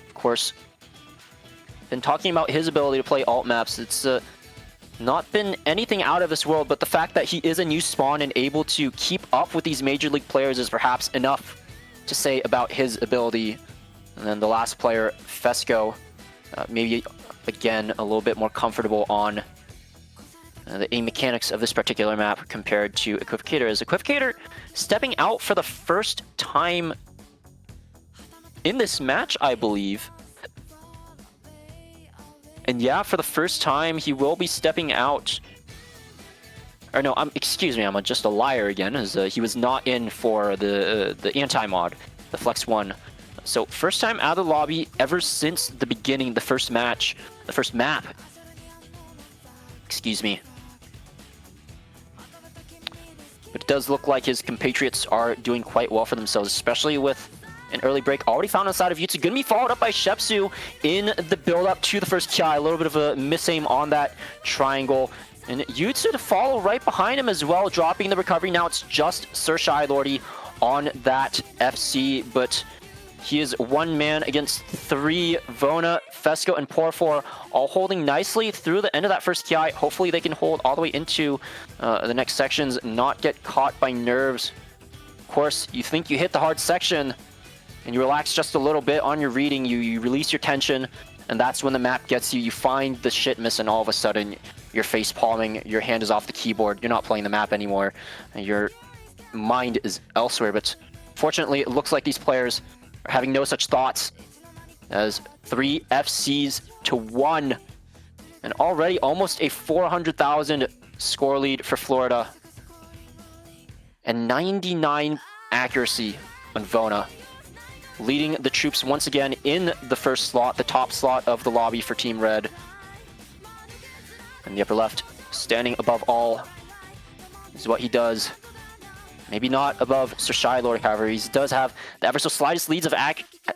of course, been talking about his ability to play alt maps. It's not been anything out of this world, but the fact that he is a new spawn and able to keep up with these Major League players is perhaps enough to say about his ability. And then the last player, Fesco, maybe again a little bit more comfortable on the aim mechanics of this particular map compared to Equivocator. As Equivocator stepping out for the first time in this match, I believe. And yeah, for the first time, he will be stepping out. Or no, excuse me, I'm just a liar again, as he was not in for the anti-mod, the Flex 1. So first time out of the lobby ever since the beginning, the first match, the first map. Excuse me. But it does look like his compatriots are doing quite well for themselves, especially with an early break already found inside of Yutsu. Gonna be followed up by Shepsu in the build-up to the first kill. A little bit of a misaim on that triangle. And Yutsu to follow right behind him as well, dropping the recovery. Now it's just Sir Shy Lordy on that FC, but he is 1 man against 3. Vona, Fesco, and Pora4 all holding nicely through the end of that first KI. Hopefully they can hold all the way into the next sections, not get caught by nerves. Of course, you think you hit the hard section, and you relax just a little bit on your reading, you release your tension, and that's when the map gets you. You find the shit miss, and all of a sudden, you're face palming, your hand is off the keyboard, you're not playing the map anymore, and your mind is elsewhere. But fortunately, it looks like these players are having no such thoughts, as 3 FCs to 1, and already almost a 400,000 score lead for Florida, and 99 accuracy on Vona, leading the troops once again in the first slot, the top slot of the lobby for Team Red. And the upper left, standing above all, is what he does. Maybe not above Sir Shy Lord, however. He does have the ever so slightest leads of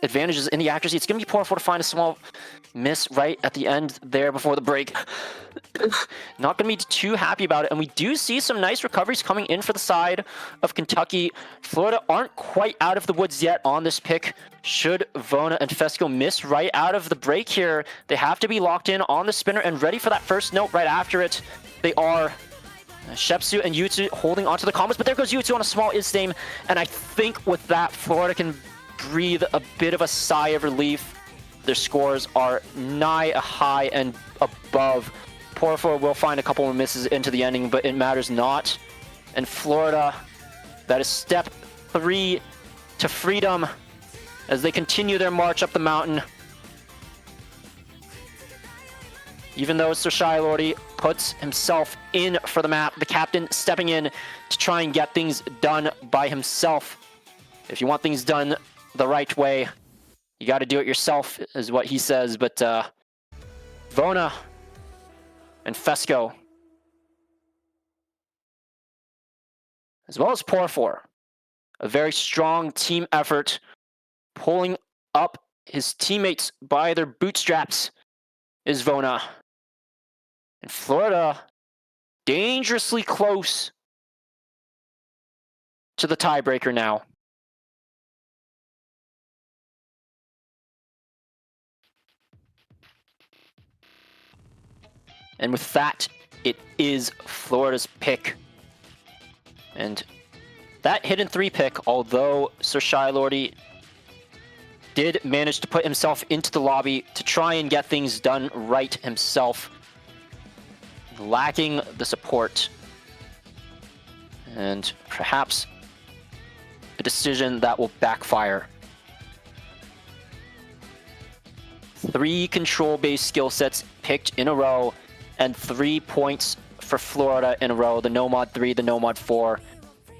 advantages in the accuracy. It's going to be Pora4 to find a small miss right at the end there before the break. Not going to be too happy about it. And we do see some nice recoveries coming in for the side of Kentucky. Florida aren't quite out of the woods yet on this pick. Should Vona and Fesco miss right out of the break here, they have to be locked in on the spinner and ready for that first note right after it. They are. Shepsu and Yutsu holding onto the combos, but there goes Yutsu on a small is-name, and I think with that, Florida can breathe a bit of a sigh of relief. Their scores are nigh a high and above. Pora4 will find a couple more misses into the ending, but it matters not. And Florida, that is step 3 to freedom as they continue their march up the mountain. Even though Sir Shylordy puts himself in for the map, the captain stepping in to try and get things done by himself. If you want things done the right way, you got to do it yourself, is what he says. But Vona and Fesco, as well as Porfor, a very strong team effort, pulling up his teammates by their bootstraps, is Vona. And Florida, dangerously close to the tiebreaker now. And with that, it is Florida's pick. And that hidden 3 pick, although Sir Shylordy did manage to put himself into the lobby to try and get things done right himself, lacking the support and perhaps a decision that will backfire. 3 control-based skill sets picked in a row, and 3 points for Florida in a row. The Nomad 3, the Nomad 4,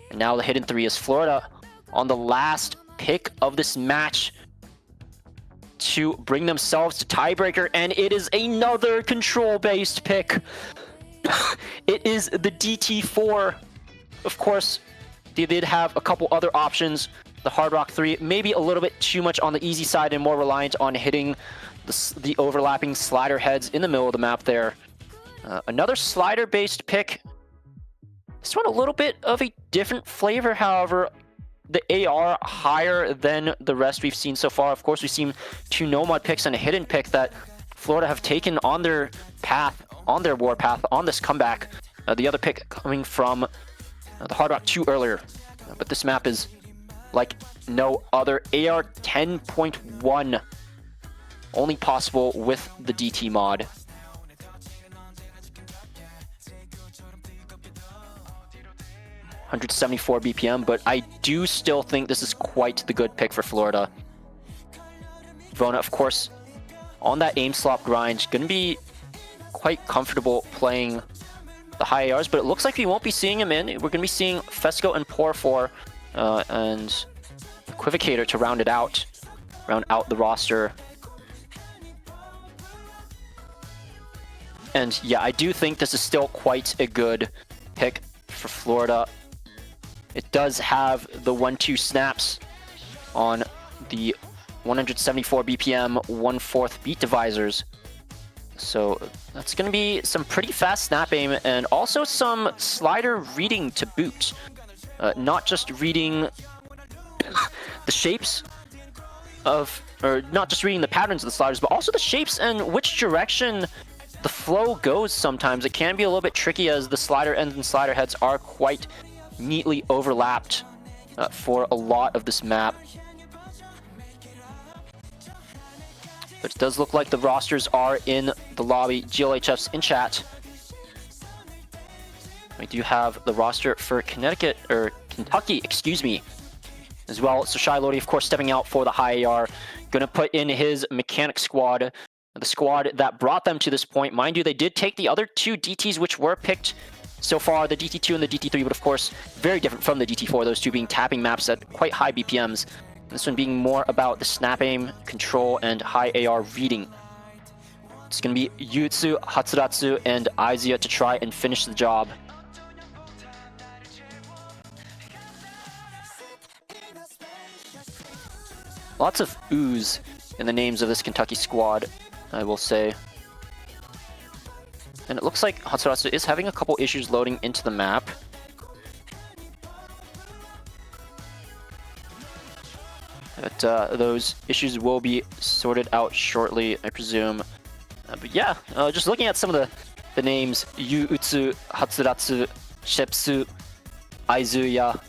and now the hidden 3 is Florida on the last pick of this match to bring themselves to tiebreaker, and it is another control-based pick. It is the DT4. Of course, they did have a couple other options. The Hard Rock 3, maybe a little bit too much on the easy side and more reliant on hitting the overlapping slider heads in the middle of the map there. Another slider-based pick. This one a little bit of a different flavor, however. The AR higher than the rest we've seen so far. Of course, we've seen 2 Nomad picks and a hidden pick that Florida have taken on their path, on their war path, on this comeback. The other pick coming from the Hard Rock 2 earlier. But this map is like no other. AR 10.1 only possible with the DT mod. .174 BPM, but I do still think this is quite the good pick for Florida. Vona, of course, on that aim slop grind, going to be quite comfortable playing the high ARs, but it looks like we won't be seeing him in. We're going to be seeing Fesco and Porfor and Equivocator to round out the roster. And yeah, I do think this is still quite a good pick for Florida. It does have the 1-2 snaps on the 174 BPM 1/4 beat divisors. So that's going to be some pretty fast snap aim and also some slider reading to boot. Not just reading the shapes of, or not just reading the patterns of the sliders, but also the shapes and which direction the flow goes sometimes. It can be a little bit tricky as the slider ends and slider heads are quite neatly overlapped for a lot of this map. But it does look like the rosters are in the lobby. GLHF's in chat. We do have the roster for Connecticut, or Kentucky, excuse me, as well. So Shylordy, of course, stepping out for the high AR. Going to put in his mechanic squad, the squad that brought them to this point. Mind you, they did take the other 2 DTs which were picked so far, the DT2 and the DT3, but of course, very different from the DT4, those 2 being tapping maps at quite high BPMs. This one being more about the snap aim, control, and high AR reading. It's going to be Yutsu, Hatsuratsu, and Aizuya to try and finish the job. Lots of ooze in the names of this Kentucky squad, I will say. And it looks like Hatsuratsu is having a couple issues loading into the map. But those issues will be sorted out shortly, I presume. But yeah, just looking at some of the names: Yutsu, Hatsuratsu, Shepsu, Aizuya.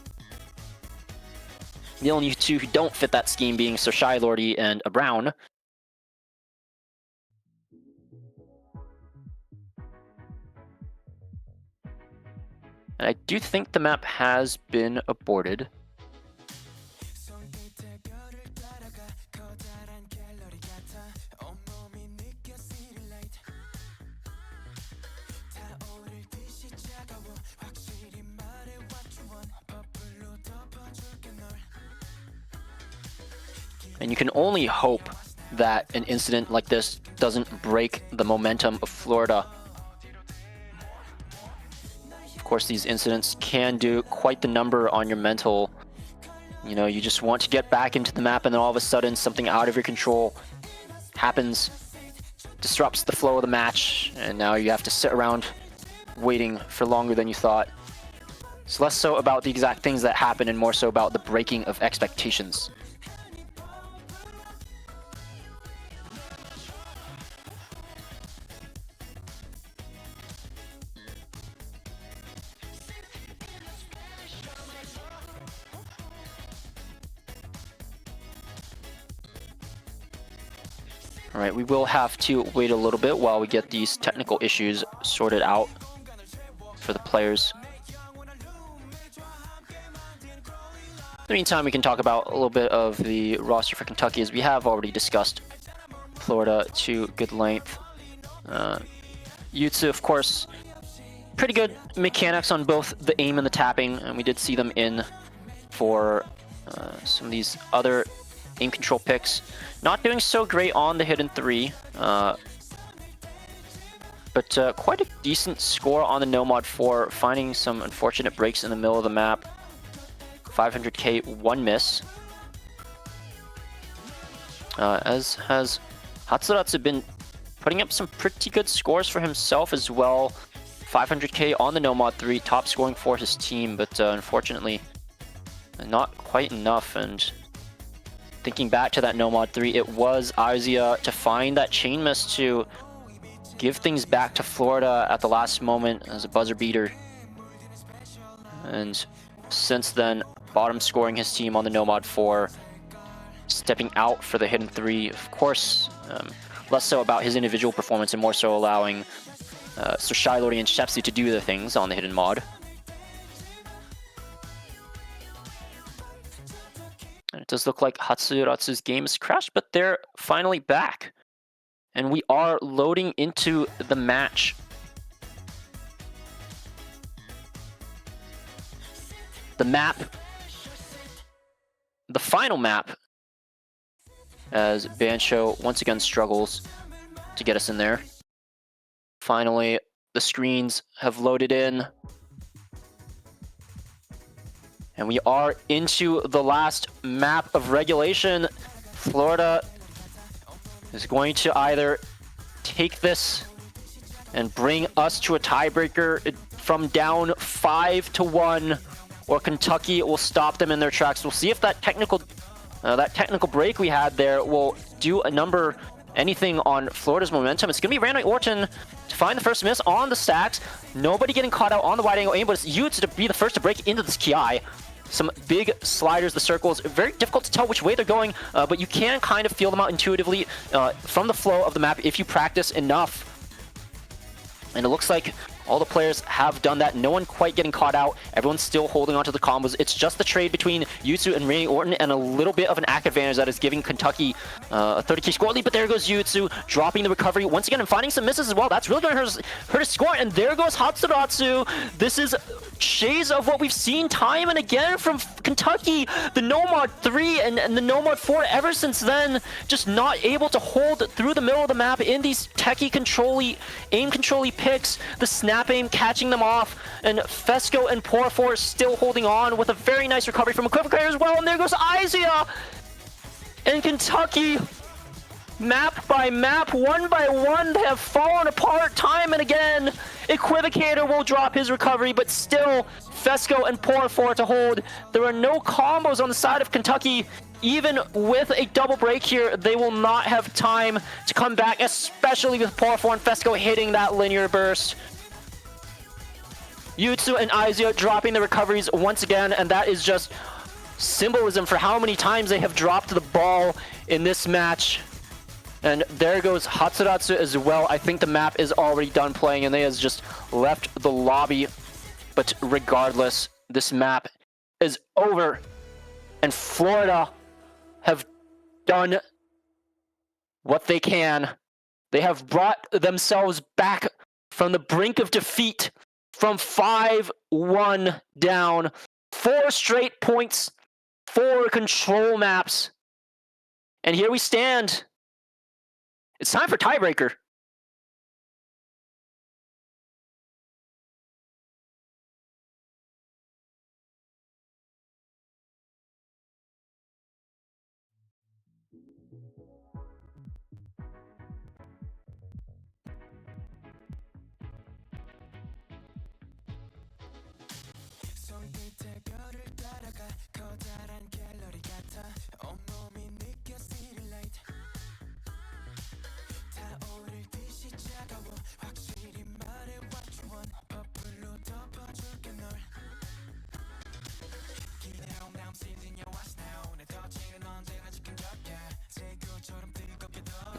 The only 2 who don't fit that scheme being Sir Shylordy and a Brown. And I do think the map has been aborted. And you can only hope that an incident like this doesn't break the momentum of Florida. Of course, these incidents can do quite the number on your mental. You know, you just want to get back into the map, and then all of a sudden something out of your control happens, disrupts the flow of the match, and now you have to sit around waiting for longer than you thought. It's less so about the exact things that happen and more so about the breaking of expectations. All right, we will have to wait a little bit while we get these technical issues sorted out for the players. In the meantime, we can talk about a little bit of the roster for Kentucky, as we have already discussed Florida to good length. Yutsu, of course, pretty good mechanics on both the aim and the tapping, and we did see them in for some of these other aim control picks. Not doing so great on the hidden 3, but quite a decent score on the No Mod 4, finding some unfortunate breaks in the middle of the map. 500k, 1 miss. As has Hatsuratsu been putting up some pretty good scores for himself as well. 500k on the No Mod 3, top scoring for his team, but unfortunately not quite enough. And thinking back to that No Mod 3, it was Izia to find that chain miss to give things back to Florida at the last moment as a buzzer beater. And since then, bottom scoring his team on the No Mod 4, stepping out for the hidden 3. Of course, less so about his individual performance and more so allowing Sir Shylori and Shepsy to do the things on the hidden mod. And it does look like Hatsuratsu's game is crashed, but they're finally back. And we are loading into the match. The map, the final map, as Bancho once again struggles to get us in there. Finally, the screens have loaded in. And we are into the last map of regulation. Florida is going to either take this and bring us to a tiebreaker from down 5-1, or Kentucky will stop them in their tracks. We'll see if that technical break we had there will do anything on Florida's momentum. It's going to be Randy Orton to find the first miss on the stacks. Nobody getting caught out on the wide angle aim, but it's Yutsu to be the first to break into this Ki. Some big sliders, the circles, very difficult to tell which way they're going, but you can kind of feel them out intuitively from the flow of the map if you practice enough. And it looks like all the players have done that. No one quite getting caught out. Everyone's still holding on to the combos. It's just the trade between Yutsu and Randy Orton and a little bit of an ACK advantage that is giving Kentucky a 30k score lead. But there goes Yutsu, dropping the recovery once again and finding some misses as well. That's really going to hurt his score. And there goes Hatsuratsu. This is shades of what we've seen time and again from Kentucky. The No Mod 3 and the No Mod 4 ever since then, just not able to hold through the middle of the map in these techie control-y, aim control-y picks. The snap aim catching them off, and Fesco and Porfor still holding on with a very nice recovery from Equivocator as well. And there goes Izia! And Kentucky, map by map, one by one, they have fallen apart time and again. Equivocator will drop his recovery, but still Fesco and Porfor to hold. There are no combos on the side of Kentucky. Even with a double break here, they will not have time to come back, especially with Porfor and Fesco hitting that linear burst. Yutsu and Izia dropping the recoveries once again, and that is just symbolism for how many times they have dropped the ball in this match. And there goes Hatsuratsu as well. I think the map is already done playing, and they has just left the lobby. But regardless, this map is over, and Florida have done what they can. They have brought themselves back from the brink of defeat, from 5-1 down, 4 straight points, 4 control maps. And here we stand. It's time for tiebreaker.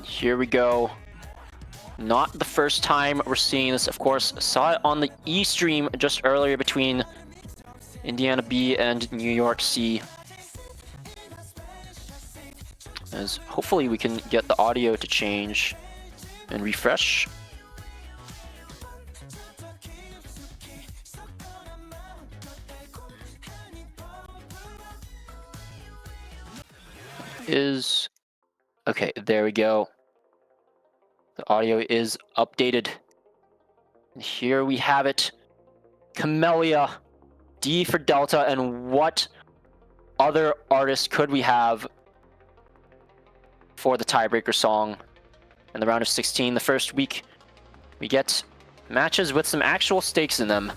Here we go. Not the first time we're seeing this, of course. Saw it on the E stream just earlier between Indiana B and New York C. As hopefully we can get the audio to change and refresh. Okay, there we go. The audio is updated. And here we have it. Camellia, D for Delta, and what other artist could we have for the tiebreaker song in the round of 16? The first week, we get matches with some actual stakes in them.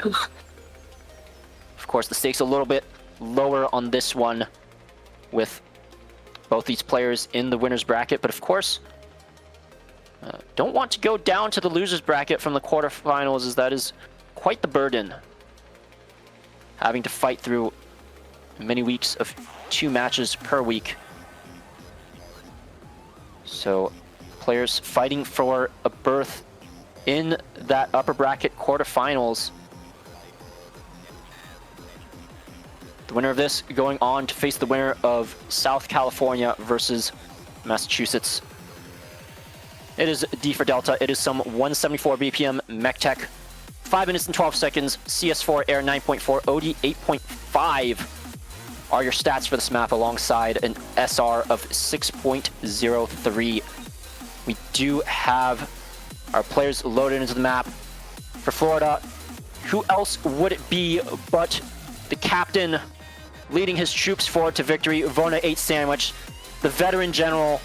Of course, the stakes a little bit lower on this one with both these players in the winner's bracket, but of course, don't want to go down to the loser's bracket from the quarterfinals, as that is quite the burden. Having to fight through many weeks of 2 matches per week. So, players fighting for a berth in that upper bracket quarterfinals. The winner of this going on to face the winner of South California versus Massachusetts. It is D for Delta. It is some 174 BPM mech tech, 5 minutes and 12 seconds, CS4 air 9.4, OD 8.5 are your stats for this map, alongside an SR of 6.03. We do have our players loaded into the map. For Florida, who else would it be but the captain leading his troops forward to victory, Vona 8 Sandwich, the veteran general,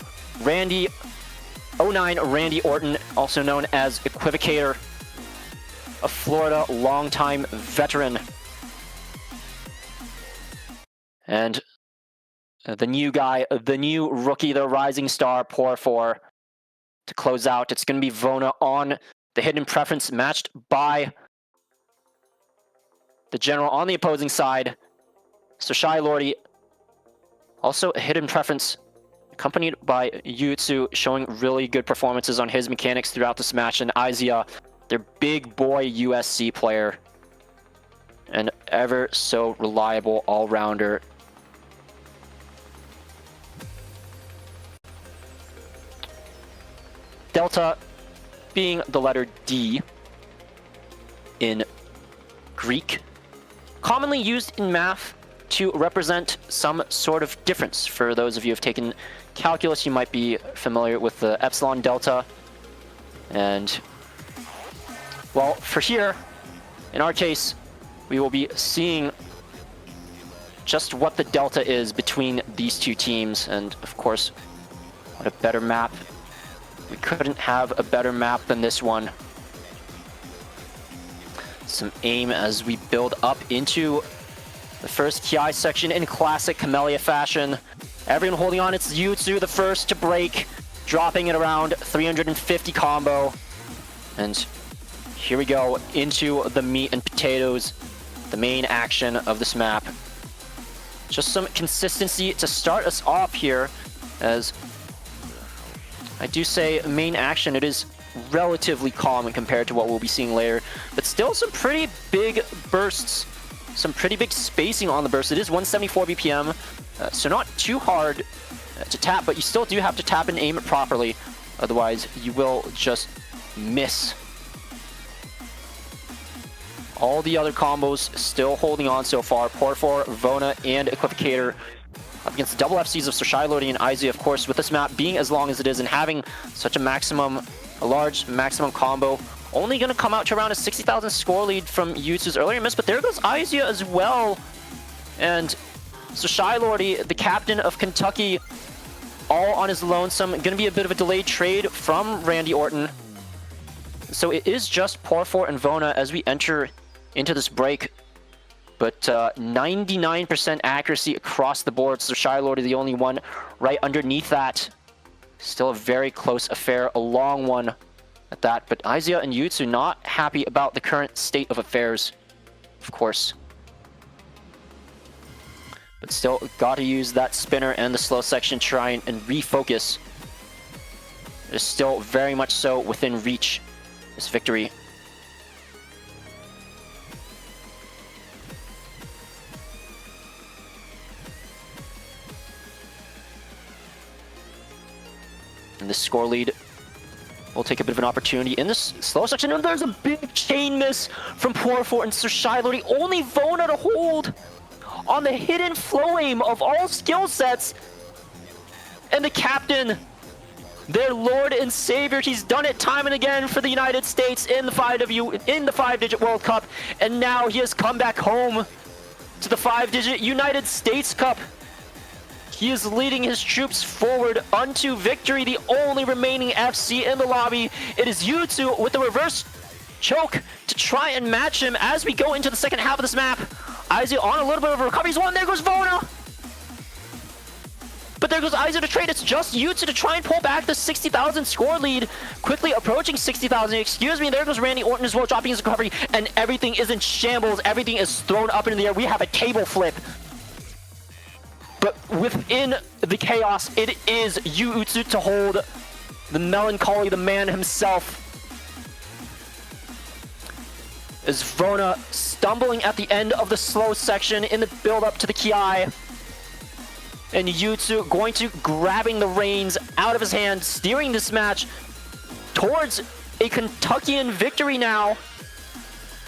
09 Randy Orton, also known as Equivocator, a Florida longtime veteran. And the new guy, the new rookie, the rising star, Pour 4 to close out. It's going to be Vona on the hidden preference, matched by the general on the opposing side. So Shy Lordy, also a hidden preference, accompanied by Yutsu, showing really good performances on his mechanics throughout this match, and Izia, their big boy USC player, an ever so reliable all-rounder. Delta being the letter D in Greek, commonly used in math to represent some sort of difference. For those of you who have taken calculus, you might be familiar with the epsilon delta. And, well, for here, in our case, we will be seeing just what the delta is between these two teams. And, of course, what a better map. We couldn't have a better map than this one. Some aim as we build up into the first Ki section in classic Camellia fashion. Everyone holding on. It's Yutsu, the first to break, dropping it around 350 combo. And here we go into the meat and potatoes, the main action of this map. Just some consistency to start us off here, as I do say main action. It is relatively calm compared to what we'll be seeing later. But still some pretty big bursts, some pretty big spacing on the burst. It is 174 BPM, so not too hard to tap, but you still do have to tap and aim it properly. Otherwise, you will just miss. All the other combos still holding on so far. Porfor, Vona, and Equivocator up against the double FCs of Sir Shylordy and Izzy, of course, with this map being as long as it is and having such a large maximum combo. Only going to come out to around a 60,000 score lead from Yutsu's earlier miss, but there goes Izzy as well. And Sir Shylordy, the captain of Kentucky, all on his lonesome. Going to be a bit of a delayed trade from Randy Orton. So it is just Porfor and Vona as we enter into this break. But 99% accuracy across the board. So Shylordy the only one right underneath that. Still a very close affair, a long one at that. But Izzy and Yutsu not happy about the current state of affairs, of course. But still got to use that spinner and the slow section to try and refocus. It is still very much so within reach, this victory. And this score lead will take a bit of an opportunity in this slow section. And there's a big chain miss from Porfor and Sir Shylordy. Only Vona to hold on the hidden flow aim of all skill sets. And the captain, their lord and savior, he's done it time and again for the United States in the 5-digit World Cup. And now he has come back home to the 5-digit United States Cup. He is leading his troops forward unto victory, the only remaining FC in the lobby. It is Yutsu with the reverse choke to try and match him as we go into the second half of this map. Izzy on a little bit of a recovery. He's one. There goes Vona. But there goes Izzy to trade. It's just Yutsu to try and pull back the 60,000 score lead. Quickly approaching 60,000. Excuse me. There goes Randy Orton as well, dropping his recovery. And everything is in shambles. Everything is thrown up into the air. We have a table flip. But within the chaos, it is Yutsu to hold the melancholy, the man himself. Is Vona stumbling at the end of the slow section in the build-up to the Kiai. And Yutsu going to grabbing the reins out of his hand, steering this match towards a Kentuckian victory now.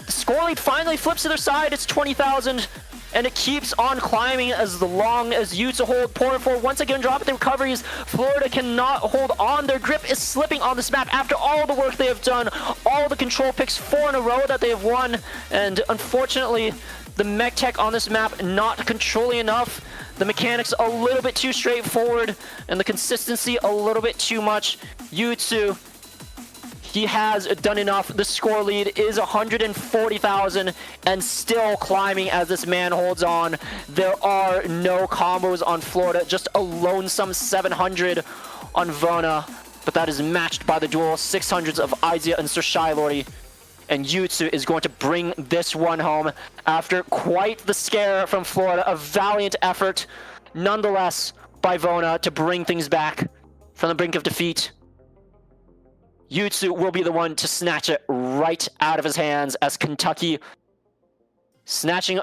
The score lead finally flips to their side. It's 20,000. And it keeps on climbing as long as Yutsu hold. Porfor once again dropping the recoveries. Florida cannot hold on. Their grip is slipping on this map after all the work they have done. All the control picks 4 in a row that they have won. And unfortunately, the mech tech on this map not controlling enough. The mechanics a little bit too straightforward. And the consistency a little bit too much. Yutsu, he has done enough. The score lead is 140,000 and still climbing as this man holds on. There are no combos on Florida, just a lonesome 700 on Vona, but that is matched by the dual 600s of Izzy and Sir Shylordy. And Yutsu is going to bring this one home after quite the scare from Florida. A valiant effort, nonetheless, by Vona to bring things back from the brink of defeat. Yutsu will be the one to snatch it right out of his hands as Kentucky snatching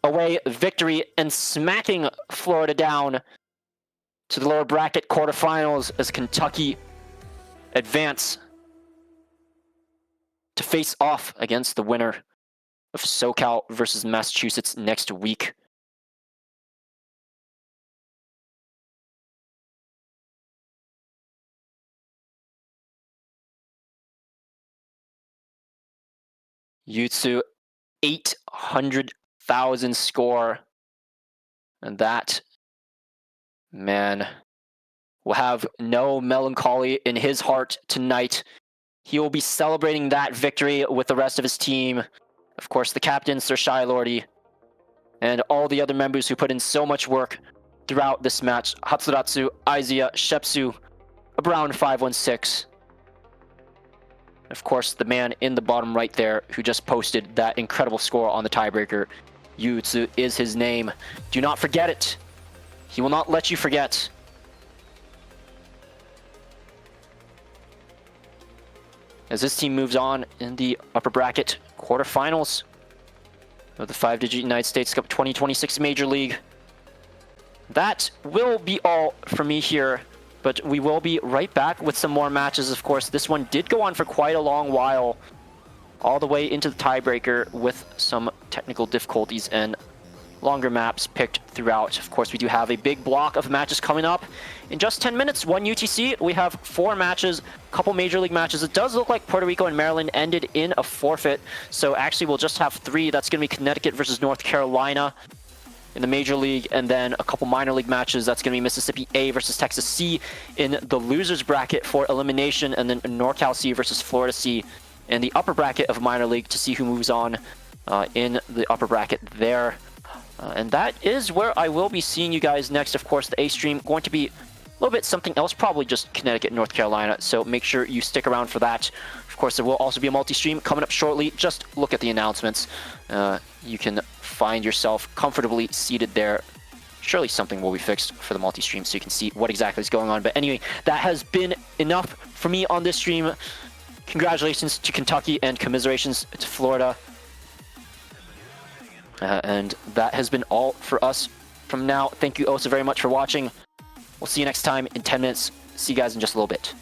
away victory and smacking Florida down to the lower bracket quarterfinals as Kentucky advance to face off against the winner of SoCal versus Massachusetts next week. Yutsu, 800,000 score. And that, man, will have no melancholy in his heart tonight. He will be celebrating that victory with the rest of his team. Of course, the captain, Sir Shylordy, and all the other members who put in so much work throughout this match. Hatsuratsu, Izzy, Shepsu, Brown 516. Of course, the man in the bottom right there who just posted that incredible score on the tiebreaker. Yutsu is his name. Do not forget it. He will not let you forget. as this team moves on in the upper bracket quarterfinals of the 5-digit United States Cup 2026 Major League. That will be all for me here, but we will be right back with some more matches. Of course, this one did go on for quite a long while, all the way into the tiebreaker with some technical difficulties and longer maps picked throughout. Of course, we do have a big block of matches coming up in just 10 minutes. One UTC, we have 4 matches, a couple Major League matches. It does look like Puerto Rico and Maryland ended in a forfeit, so actually we'll just have 3. That's going to be Connecticut versus North Carolina in the Major League, and then a couple minor league matches. That's going to be Mississippi A versus Texas C in the losers bracket for elimination, and then NorCal C versus Florida C in the upper bracket of minor league to see who moves on in the upper bracket there. And that is where I will be seeing you guys next. Of course, the A stream going to be a little bit something else, probably just Connecticut, North Carolina, so make sure you stick around for that. Of course, there will also be a multi-stream coming up shortly. Just look at the announcements. You can find yourself comfortably seated there. Surely something will be fixed for the multi-stream so you can see what exactly is going on. But anyway, that has been enough for me on this stream. Congratulations to Kentucky and commiserations to Florida. And that has been all for us from now. Thank you oh so very much for watching. We'll see you next time in 10 minutes. See you guys in just a little bit.